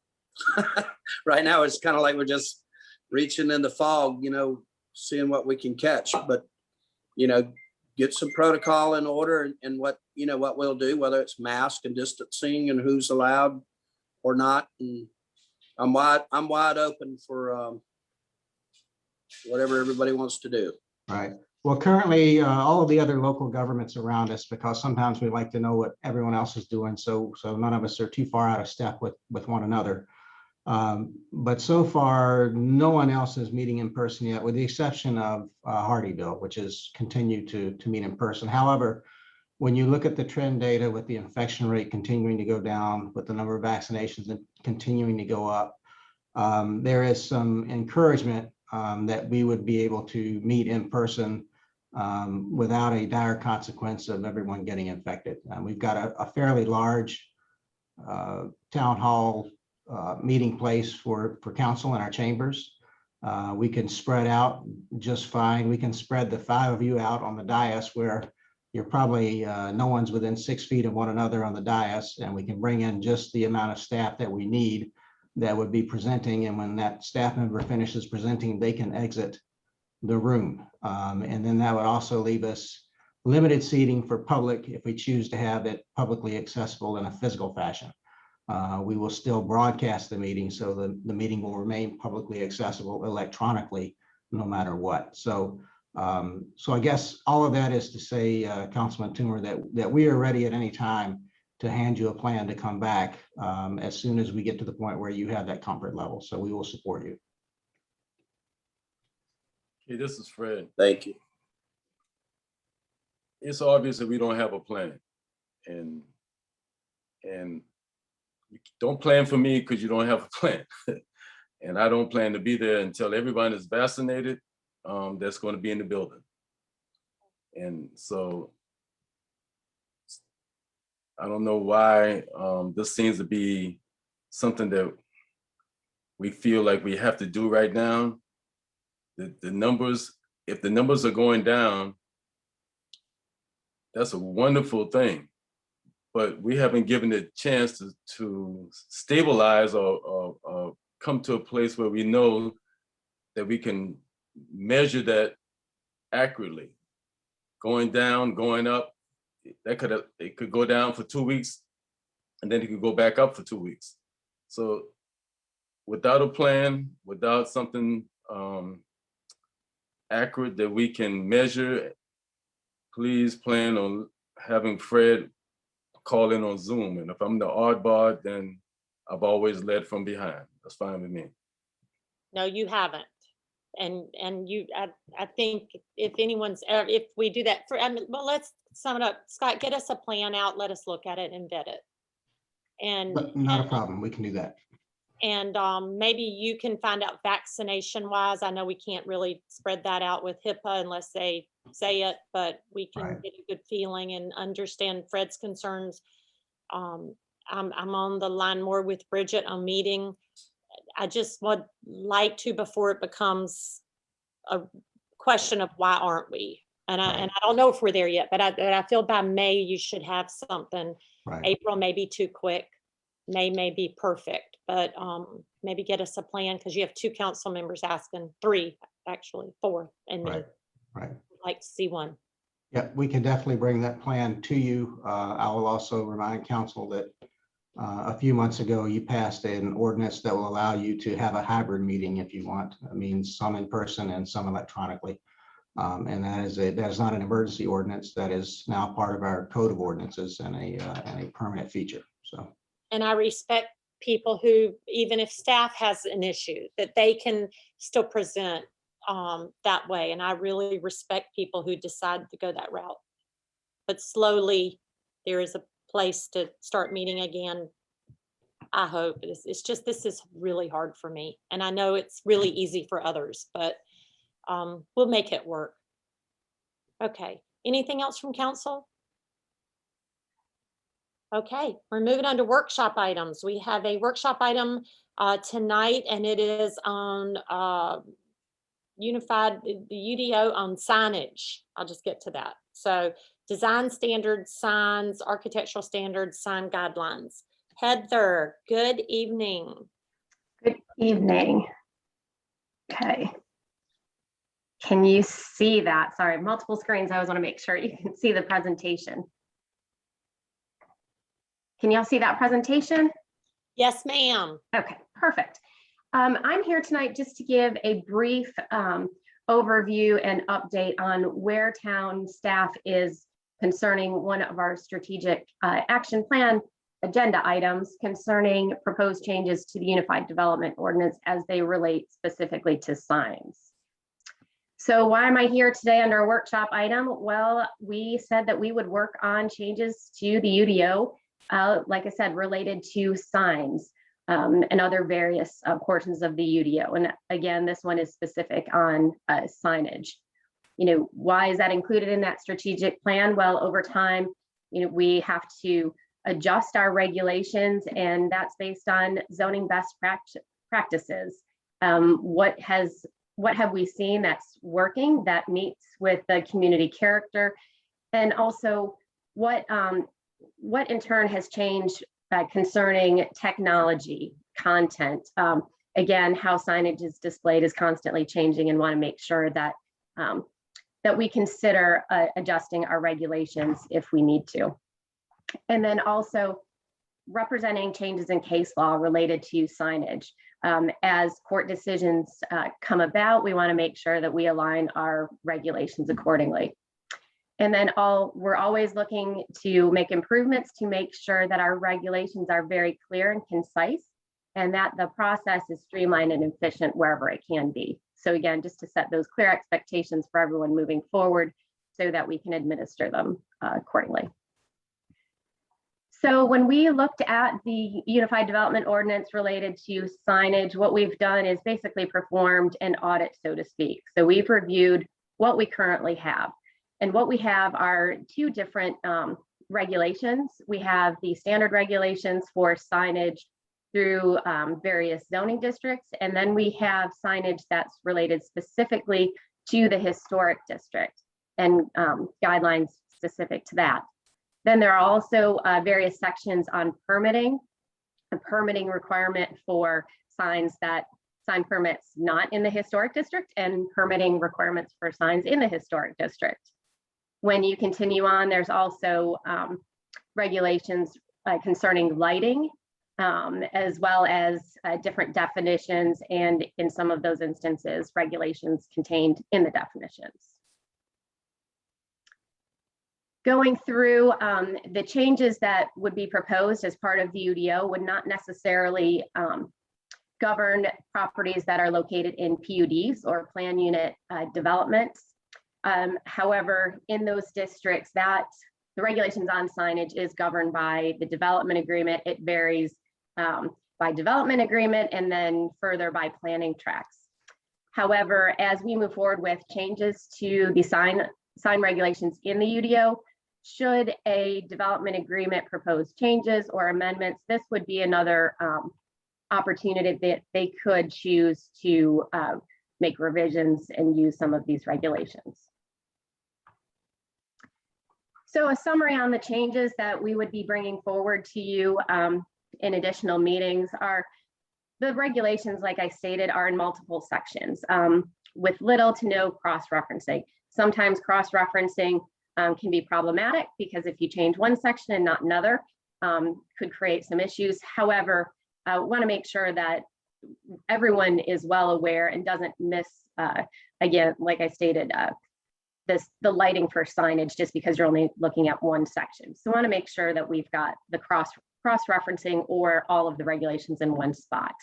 right now it's kind of like we're just reaching in the fog, seeing what we can catch, but, get some protocol in order and what we'll do, whether it's mask and distancing and who's allowed or not. And I'm wide open for, whatever everybody wants to do.
Right. Well, currently, all of the other local governments around us, because sometimes we like to know what everyone else is doing, so none of us are too far out of step with one another. But so far, no one else is meeting in person yet, with the exception of Hardyville, which has continued to meet in person. However, when you look at the trend data with the infection rate continuing to go down, with the number of vaccinations continuing to go up, there is some encouragement that we would be able to meet in person without a dire consequence of everyone getting infected. We've got a fairly large town hall meeting place for council in our chambers. We can spread out just fine. We can spread the 5 of you out on the dais where you're probably no one's within 6 feet of one another on the dais, and we can bring in just the amount of staff that we need that would be presenting. And when that staff member finishes presenting, they can exit the room. And then that would also leave us limited seating for public if we choose to have it publicly accessible in a physical fashion. We will still broadcast the meeting, so the meeting will remain publicly accessible electronically no matter what. So I guess all of that is to say, Councilman Toomer, that we are ready at any time to hand you a plan to come back as soon as we get to the point where you have that comfort level. So we will support you.
Hey, this is Fred.
Thank you.
It's obvious that we don't have a plan, and you don't plan for me because you don't have a plan. And I don't plan to be there until everyone is vaccinated that's going to be in the building. And so I don't know why this seems to be something that we feel like we have to do right now. The numbers, if the numbers are going down, that's a wonderful thing. But we haven't given it a chance to stabilize or come to a place where we know that we can measure that accurately. Going down, going up, it could go down for 2 weeks, and then it could go back up for 2 weeks. So without a plan, without something accurate that we can measure, please plan on having Fred call in on Zoom. And if I'm the oddball, then I've always led from behind. That's fine with me.
No, you haven't. And I think if if we do that well, let's sum it up. Scott, get us a plan out, let us look at it and vet it. And
But not a problem. We can do that.
And maybe you can find out vaccination wise. I know we can't really spread that out with HIPAA unless they say it, but we can
Right.
get a good feeling and understand Fred's concerns. I'm on the line more with Bridget on meeting. I just would like to, before it becomes a question of why aren't we? And I don't know if we're there yet, but I feel by May you should have something.
Right.
April may be too quick. May be perfect, but maybe get us a plan, because you have 2 council members asking, 3, actually 4, and me.
Right. Right.
I'd like to see one.
Yeah, we can definitely bring that plan to you. I will also remind council that a few months ago, you passed an ordinance that will allow you to have a hybrid meeting if you want. That means some in person and some electronically. And that is not an emergency ordinance. That is now part of our code of ordinances and a permanent feature. So.
And I respect people who, even if staff has an issue, that they can still present that way. And I really respect people who decide to go that route. But slowly, there is a place to start meeting again. I hope. It's just, this is really hard for me. And I know it's really easy for others, but we'll make it work. Okay. Anything else from council? Okay, we're moving on to workshop items. We have a workshop item tonight, and it is on the UDO on signage. I'll just get to that. So design standards, signs, architectural standards, sign guidelines. Heather, good evening.
Good evening. Okay. Can you see that? Sorry, multiple screens. I always want to make sure you can see the presentation. Can y'all see that presentation?
Yes, ma'am.
Okay, perfect. I'm here tonight just to give a brief overview and update on where town staff is concerning one of our strategic action plan agenda items concerning proposed changes to the Unified Development Ordinance as they relate specifically to signs. So why am I here today under a workshop item? Well, we said that we would work on changes to the UDO, like I said, related to signs and other various portions of the UDO. And again, this one is specific on signage. You know, why is that included in that strategic plan? Well, over time, you know, we have to adjust our regulations, and that's based on zoning best practices. What have we seen that's working, that meets with the community character, and also what in turn has changed concerning technology, content. Again, how signage is displayed is constantly changing, and want to make sure that that we consider adjusting our regulations if we need to. And then also representing changes in case law related to signage. As court decisions come about, we want to make sure that we align our regulations accordingly. And then we're always looking to make improvements to make sure that our regulations are very clear and concise, and that the process is streamlined and efficient wherever it can be. So again, just to set those clear expectations for everyone moving forward so that we can administer them accordingly. So when we looked at the Unified Development Ordinance related to signage, what we've done is basically performed an audit, so to speak. So we've reviewed what we currently have. And what we have are two different regulations. We have the standard regulations for signage through various zoning districts. And then we have signage that's related specifically to the historic district and guidelines specific to that. Then there are also various sections on permitting, a permitting requirement for sign permits not in the historic district, and permitting requirements for signs in the historic district. When you continue on, there's also regulations concerning lighting, as well as different definitions, and in some of those instances, regulations contained in the definitions. Going through the changes that would be proposed as part of the UDO would not necessarily govern properties that are located in PUDs or plan unit developments. However, in those districts, that the regulations on signage is governed by the development agreement. It varies by development agreement and then further by planning tracks. However, as we move forward with changes to the sign regulations in the UDO, should a development agreement propose changes or amendments, this would be another opportunity that they could choose to make revisions and use some of these regulations. So a summary on the changes that we would be bringing forward to you in additional meetings are the regulations, like I stated, are in multiple sections with little to no cross-referencing. Sometimes cross-referencing can be problematic because if you change one section and not another, could create some issues. However, I want to make sure that everyone is well aware and doesn't miss, again, like I stated, the lighting for signage just because you're only looking at one section. So I want to make sure that we've got the cross-referencing or all of the regulations in one spot.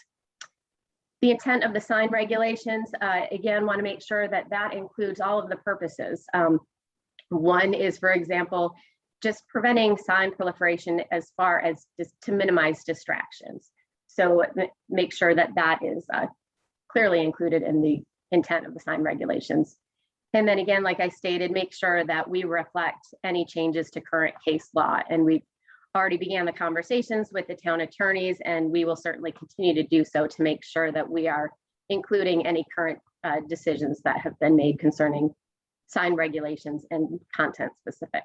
The intent of the sign regulations, again, want to make sure that that includes all of the purposes. One is, for example, just preventing sign proliferation as far as just to minimize distractions. So make sure that that is clearly included in the intent of the sign regulations. And then again, like I stated, make sure that we reflect any changes to current case law. And we've already began the conversations with the town attorneys, and we will certainly continue to do so to make sure that we are including any current decisions that have been made concerning sign regulations and content specific.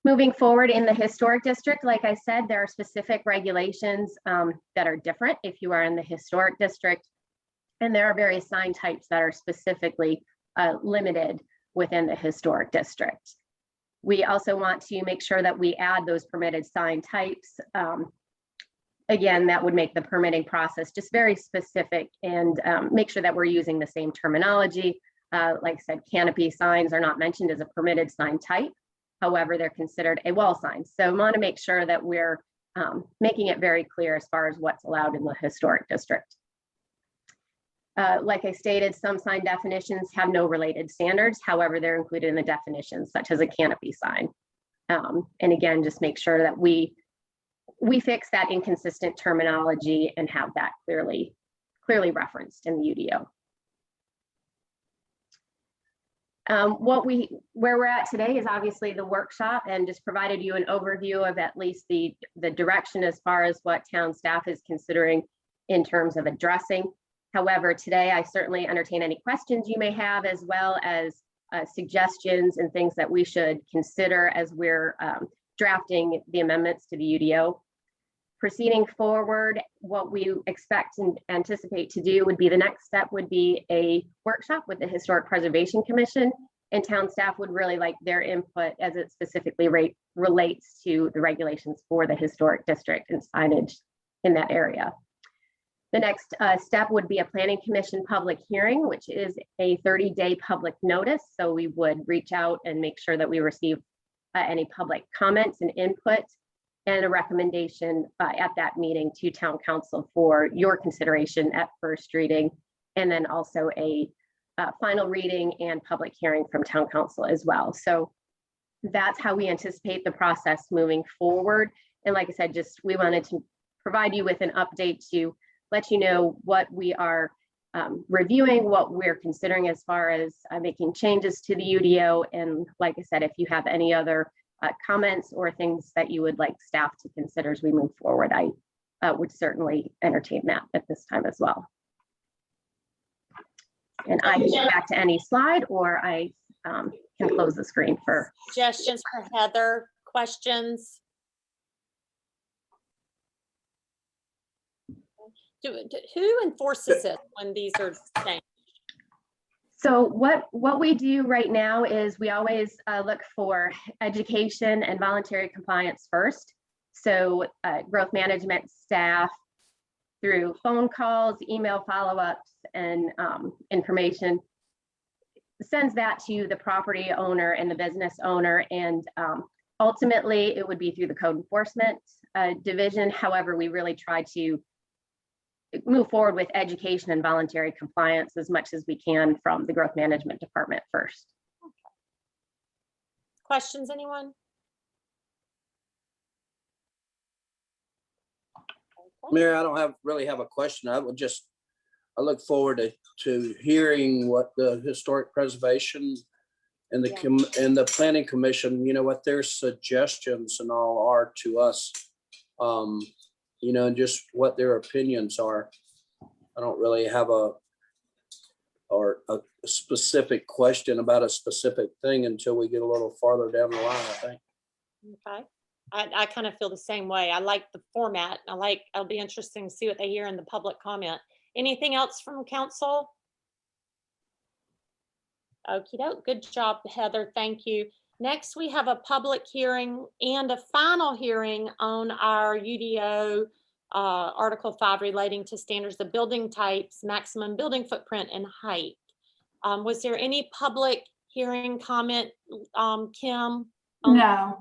Moving forward in the historic district, like I said, there are specific regulations that are different if you are in the historic district, and there are various sign types that are specifically limited within the historic district. We also want to make sure that we add those permitted sign types Again, that would make the permitting process just very specific and make sure that we're using the same terminology. Like I said, canopy signs are not mentioned as a permitted sign type. However, they're considered a wall sign. So I want to make sure that we're making it very clear as far as what's allowed in the historic district. Like I stated, some sign definitions have no related standards. However, they're included in the definitions, such as a canopy sign. And again, just make sure that we fix that inconsistent terminology and have that clearly referenced in the UDO. Where we're at today is obviously the workshop, and just provided you an overview of at least the direction as far as what town staff is considering in terms of addressing. However, today I certainly entertain any questions you may have, as well as suggestions and things that we should consider as we're drafting the amendments to the UDO. Proceeding forward, what we expect and anticipate to do would be the next step would be a workshop with the Historic Preservation Commission, and town staff would really like their input as it specifically relates to the regulations for the historic district and signage in that area. The next step would be a planning commission public hearing, which is a 30-day public notice. So we would reach out and make sure that we receive any public comments and input, and a recommendation at that meeting to town council for your consideration at first reading, and then also a final reading and public hearing from town council as well. So that's how we anticipate the process moving forward. And like I said, just we wanted to provide you with an update to let you know what we are reviewing, what we're considering as far as making changes to the UDO. And like I said, if you have any other comments or things that you would like staff to consider as we move forward, I would certainly entertain that at this time as well. And I can get back to any slide, or I can close the screen for
Suggestions for Heather, questions? Who enforces it when these are changed?
So what we do right now is we always look for education and voluntary compliance first. So growth management staff, through phone calls, email follow-ups, and information, sends that to the property owner and the business owner. And ultimately, it would be through the code enforcement division. However, we really try to move forward with education and voluntary compliance as much as we can from the growth management department first.
Okay. Questions, anyone? Okay.
Mayor, I don't really have a question. I look forward to hearing what the historic preservation and and the planning commission, what their suggestions and all are to us. And just what their opinions are. I don't really have a specific question about a specific thing until we get a little farther down the line, I think.
Okay. I kind of feel the same way. I like the format. It'll be interesting to see what they hear in the public comment. Anything else from council? Okie doke. Good job, Heather. Thank you. Next, we have a public hearing and a final hearing on our UDO Article 5 relating to standards of building types, maximum building footprint, and height. Was there any public hearing comment, Kim?
No.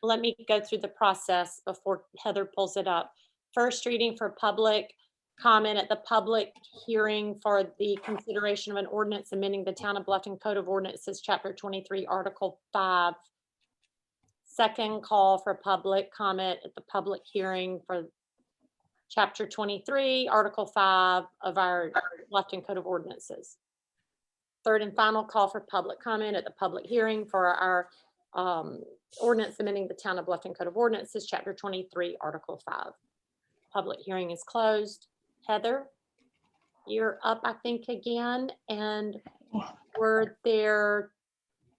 Let me go through the process before Heather pulls it up. First reading for public comment at the public hearing for the consideration of an ordinance amending the Town of Bluffton Code of Ordinances, Chapter 23, Article 5. Second call for public comment at the public hearing for Chapter 23, Article 5 of our Bluffton Code of Ordinances. Third and final call for public comment at the public hearing for our ordinance amending the Town of Bluffton Code of Ordinances, Chapter 23, Article 5. Public hearing is closed. Heather, you're up, I think, again. And were there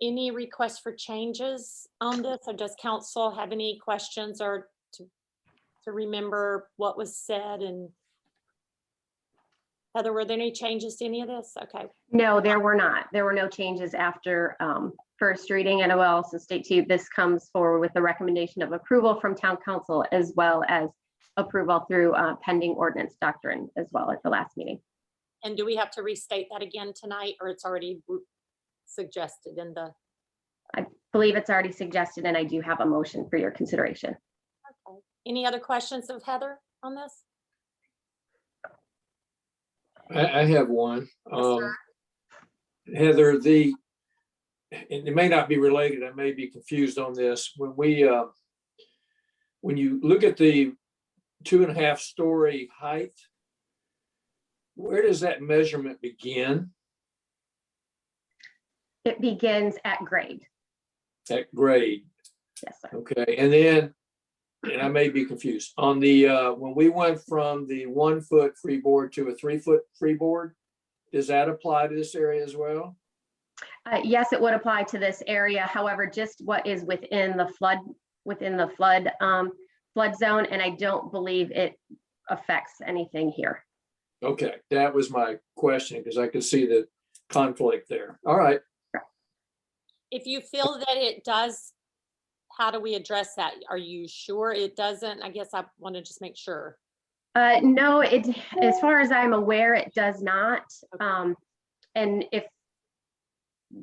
any requests for changes on this, or does council have any questions or to remember what was said? And Heather, were there any changes to any of this? Okay.
No, there were not. There were no changes after first reading. And I will also state to you, this comes forward with the recommendation of approval from town council, as well as approval through pending ordinance doctrine as well at the last meeting.
And do we have to restate that again tonight, or it's already suggested in the?
I believe it's already suggested, and I do have a motion for your consideration.
Okay. Any other questions of Heather on this?
I have one.
Yes, sir.
Heather, and it may not be related, I may be confused on this. When you look at the 2.5 story height, where does that measurement begin?
It begins at grade.
At grade,
Yes, sir.
okay, and then, and I may be confused, on the, when we went from the 1 foot freeboard to a 3 foot freeboard, does that apply to this area as well?
Yes, it would apply to this area. However, just what is within the flood zone, and I don't believe it affects anything here.
Okay, that was my question, because I could see the conflict there. All right,
If you feel that it does, how do we address that? Are you sure it doesn't? I guess I want to just make sure.
No, as far as I'm aware, it does not. And if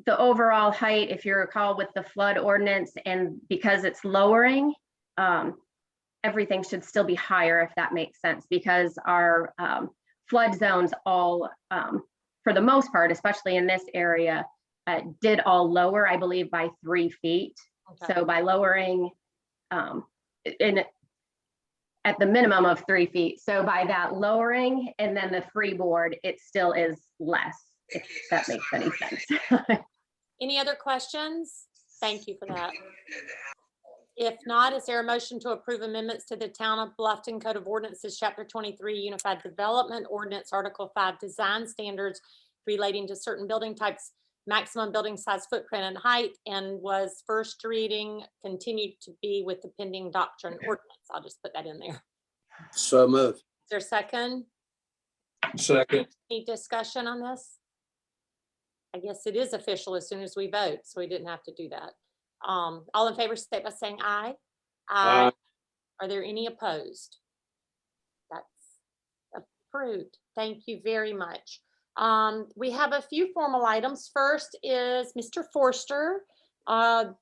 the overall height, if you recall with the flood ordinance, and because it's lowering, everything should still be higher, if that makes sense, because our flood zones all, for the most part, especially in this area, did all lower, I believe, by 3 feet.
Okay.
So by lowering at the minimum of 3 feet. So by that lowering and then the freeboard, it still is less, if that makes any sense.
Any other questions? Thank you for that. If not, is there a motion to approve amendments to the Town of Bluffton Code of Ordinances, Chapter 23, Unified Development Ordinance, Article 5, Design Standards relating to certain building types, maximum building size, footprint, and height, and was first reading, continued to be with the pending doctrine ordinance? I'll just put that in there. Is
So moved.
there a second?
second,
Any discussion on this? I guess it is official as soon as we vote, so we didn't have to do that. All in favor, state by saying aye.
Aye.
Are there any opposed? That's approved. Thank you very much. We have a few formal items. First is Mr. Forster, an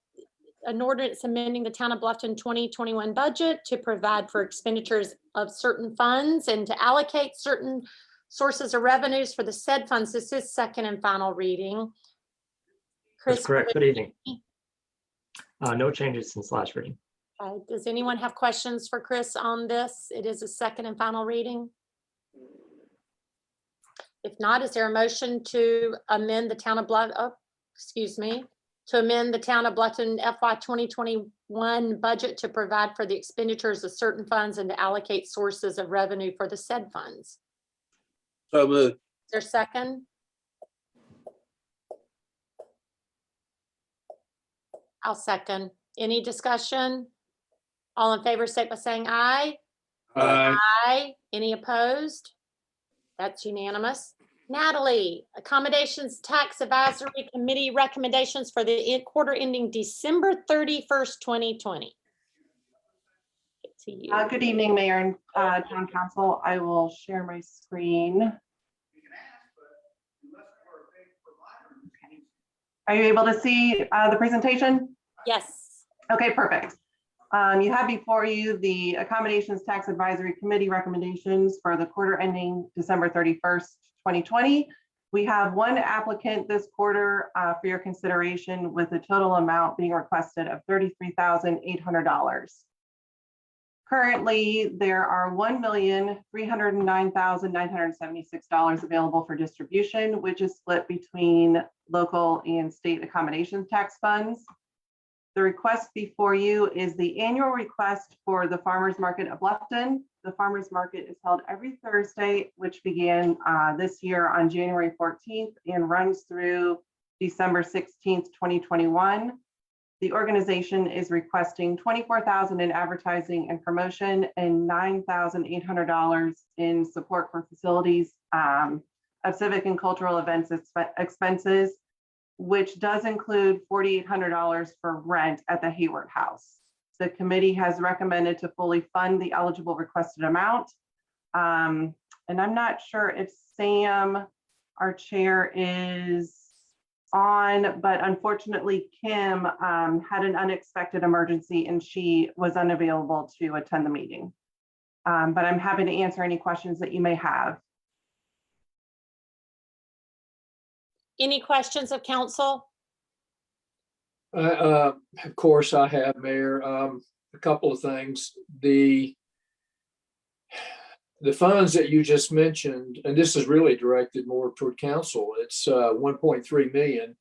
ordinance amending the Town of Bluffton 2021 budget to provide for expenditures of certain funds and to allocate certain sources of revenues for the said funds. This is second and final reading. Chris,
That's correct. Good evening. No changes since last reading.
does anyone have questions for Chris on this? It is a second and final reading. If not, is there a motion to amend the Town of to amend the Town of Bluffton FY 2021 budget to provide for the expenditures of certain funds and to allocate sources of revenue for the said funds?
So moved.
Is there a second? I'll second. Any discussion? All in favor, state by saying aye.
aye,
Aye. Any opposed? That's unanimous. Natalie, Accommodations Tax Advisory Committee recommendations for the quarter ending December 31st, 2020. Get to you.
Good evening, Mayor and Town Council. I will share my screen. Okay. Are you able to see the presentation?
Yes.
Okay, perfect. You have before you the Accommodations Tax Advisory Committee recommendations for the quarter ending December 31st, 2020. We have one applicant this quarter for your consideration with a total amount being requested of $33,800. Currently, there are $1,309,976 available for distribution, which is split between local and state accommodation tax funds. The request before you is the annual request for the Farmers Market of Bluffton. The Farmers Market is held every Thursday, which began this year on January 14th and runs through December 16th, 2021. The organization is requesting $24,000 in advertising and promotion and $9,800 in support for facilities of civic and cultural events expenses, which does include $4,800 for rent at the Hayward House. The committee has recommended to fully fund the eligible requested amount. And I'm not sure if Sam, our chair, is on, but unfortunately Kim had an unexpected emergency and she was unavailable to attend the meeting. But I'm happy to answer any questions that you may have.
Any questions of council?
Of course, I have, Mayor. A couple of things. The funds that you just mentioned, and this is really directed more toward council, it's 1.3 million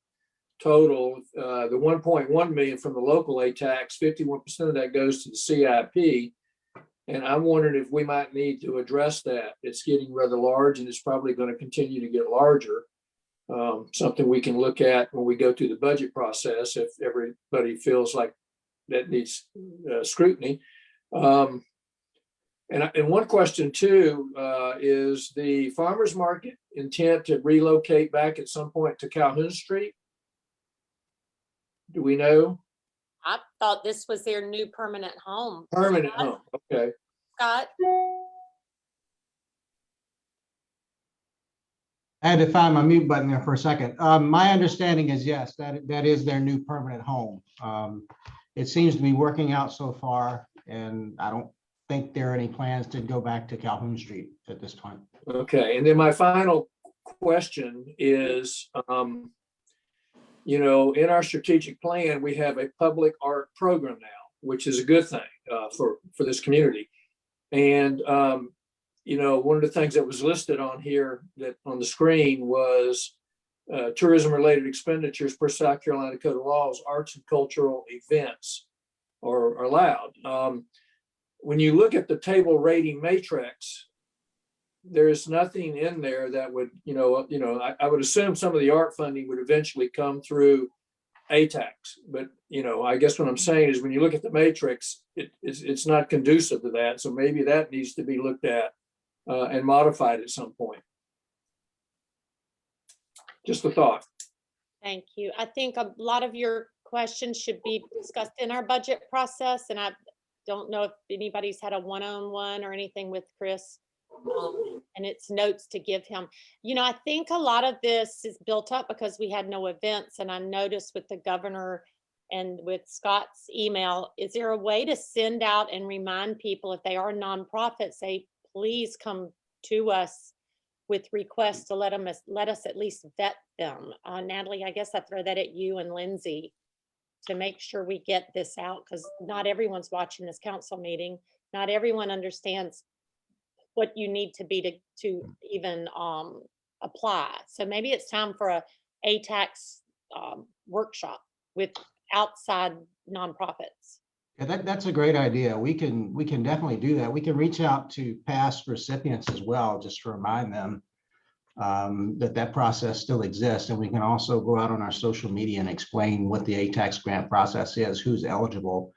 total. The 1.1 million from the local A tax, 51% of that goes to the CIP. And I'm wondering if we might need to address that. It's getting rather large and it's probably going to continue to get larger. Something we can look at when we go through the budget process if everybody feels like that needs scrutiny. And one question too is the farmers market intent to relocate back at some point to Calhoun Street? Do we know?
I thought this was their new permanent home.
Permanent home, okay.
Scott?
I had to find my mute button there for a second. My understanding is yes, that is their new permanent home. It seems to be working out so far, and I don't think there are any plans to go back to Calhoun Street at this time.
Okay, and then my final question is, in our strategic plan, we have a public art program now, which is a good thing for this community. And, one of the things that was listed on here that on the screen was tourism-related expenditures per South Carolina Code of Laws, arts and cultural events are allowed. When you look at the table rating matrix, there's nothing in there that would, I would assume some of the art funding would eventually come through ATAX, but, I guess what I'm saying is when you look at the matrix, it's not conducive to that. So maybe that needs to be looked at and modified at some point. Just a thought.
Thank you. I think a lot of your questions should be discussed in our budget process, and I don't know if anybody's had a one-on-one or anything with Chris, and it's notes to give him. I think a lot of this is built up because we had no events, and I noticed with the governor and with Scott's email, is there a way to send out and remind people if they are nonprofits, say, please come to us with requests to let us at least vet them. Natalie, I guess I throw that at you and Lindsay to make sure we get this out, because not everyone's watching this council meeting. Not everyone understands what you need to be to even apply. So maybe it's time for a ATAX workshop with outside nonprofits.
Yeah, that's a great idea. We can definitely do that. We can reach out to past recipients as well, just to remind them that process still exists. And we can also go out on our social media and explain what the ATAX grant process is, who's eligible,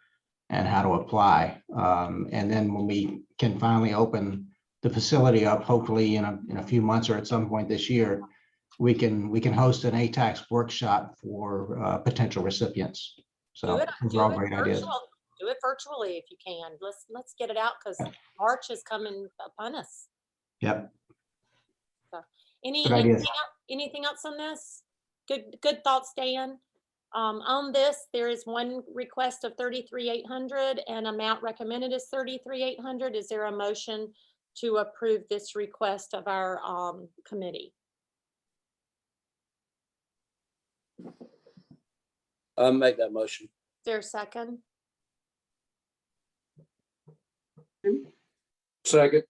and how to apply. And then when we can finally open the facility up, hopefully in a few months or at some point this year, we can host an ATAX workshop for potential recipients. So those are all great ideas.
Do it virtually if you can. Let's get it out because March is coming upon us.
Yep.
So,
Good ideas.
anything else on this? Good thoughts, Dan. On this, there is one request of 33,800 and amount recommended is 33,800. Is there a motion to approve this request of our committee?
I'll make that motion.
Is there a second?
Second.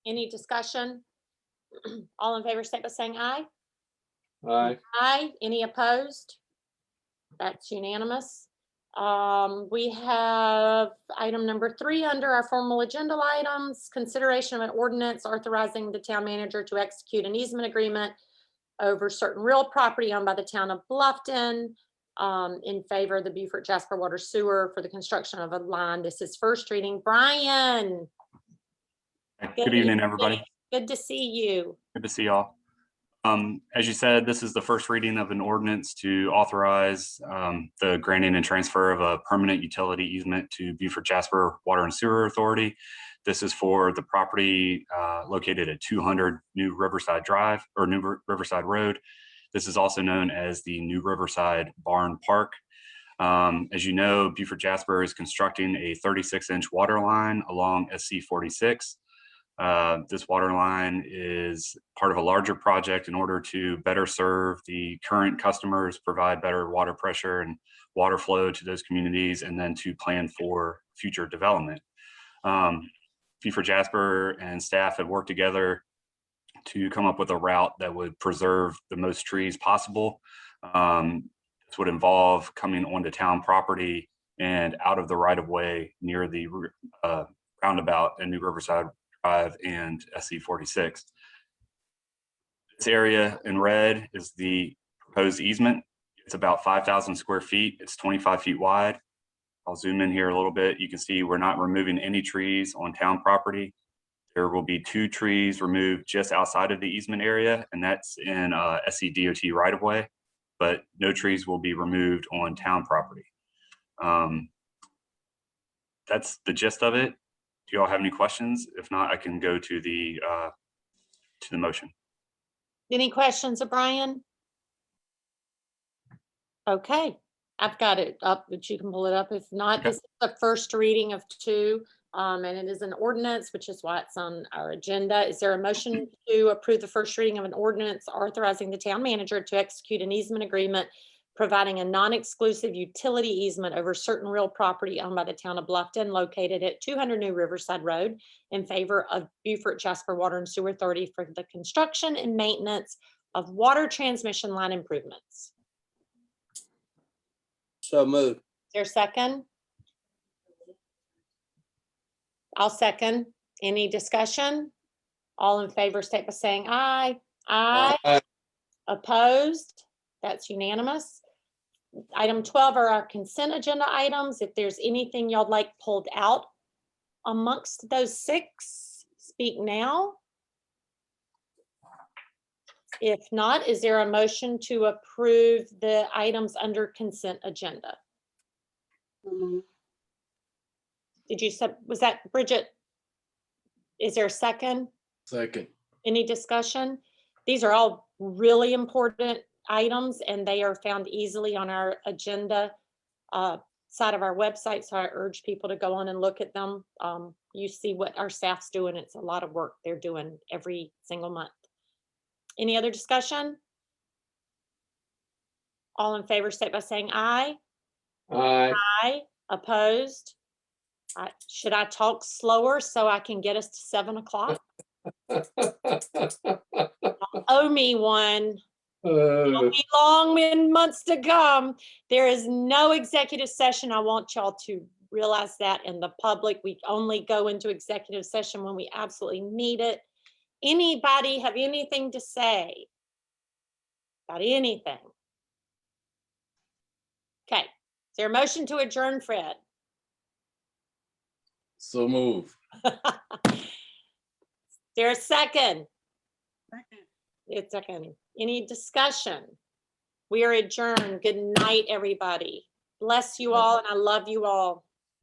Any discussion? All in favor, state by saying aye.
Aye.
Aye. Any opposed? That's unanimous. We have item number 3 under our formal agenda items, consideration of an ordinance authorizing the town manager to execute an easement agreement over certain real property owned by the town of Bluffton in favor of the Beaufort Jasper Water Sewer for the construction of a line. This is first reading. Brian.
Good evening, everybody.
Good to see you.
Good to see y'all. As you said, this is the first reading of an ordinance to authorize the granting and transfer of a permanent utility easement to Beaufort Jasper Water and Sewer Authority. This is for the property located at 200 New Riverside Drive or New Riverside Road. This is also known as the New Riverside Barn Park. As you know, Beaufort Jasper is constructing a 36-inch water line along SC 46. This water line is part of a larger project in order to better serve the current customers, provide better water pressure and water flow to those communities, and then to plan for future development. Beaufort Jasper and staff have worked together to come up with a route that would preserve the most trees possible. This would involve coming onto town property and out of the right of way near the roundabout in New Riverside Drive and SC 46. This area in red is the proposed easement. It's about 5,000 square feet. It's 25 feet wide. I'll zoom in here a little bit. You can see we're not removing any trees on town property. There will be 2 trees removed just outside of the easement area, and that's in SC DOT right of way, but no trees will be removed on town property. That's the gist of it. Do you all have any questions? If not, I can go to the motion.
Any questions of Brian? Okay, I've got it up, but you can pull it up. If not,
Okay.
this is the first reading of 2, and it is an ordinance, which is why it's on our agenda. Is there a motion to approve the first reading of an ordinance authorizing the town manager to execute an easement agreement providing a non-exclusive utility easement over certain real property owned by the town of Bluffton located at 200 New Riverside Road in favor of Beaufort Jasper Water and Sewer Authority for the construction and maintenance of water transmission line improvements?
So moved.
Is there a second? I'll second. Any discussion? All in favor, state by saying aye. Aye. Opposed? That's unanimous. Item 12 are our consent agenda items. If there's anything y'all like pulled out amongst those 6, speak now. If not, is there a motion to approve the items under consent agenda? Did you, was that Bridget? Is there a second?
Second.
Any discussion? These are all really important items and they are found easily on our agenda side of our website. So I urge people to go on and look at them. You see what our staff's doing. It's a lot of work they're doing every single month. Any other discussion? All in favor, state by saying aye.
Aye.
Aye. Opposed? Should I talk slower so I can get us to 7 o'clock? Owe me one. It'll be long in months to come. There is no executive session. I want y'all to realize that in the public. We only go into executive session when we absolutely need it. Anybody have anything to say about anything? Okay. Is there a motion to adjourn, Fred?
So move.
There a second?
Second.
It's second. Any discussion? We are adjourned. Good night, everybody. Bless you all, and I love you all.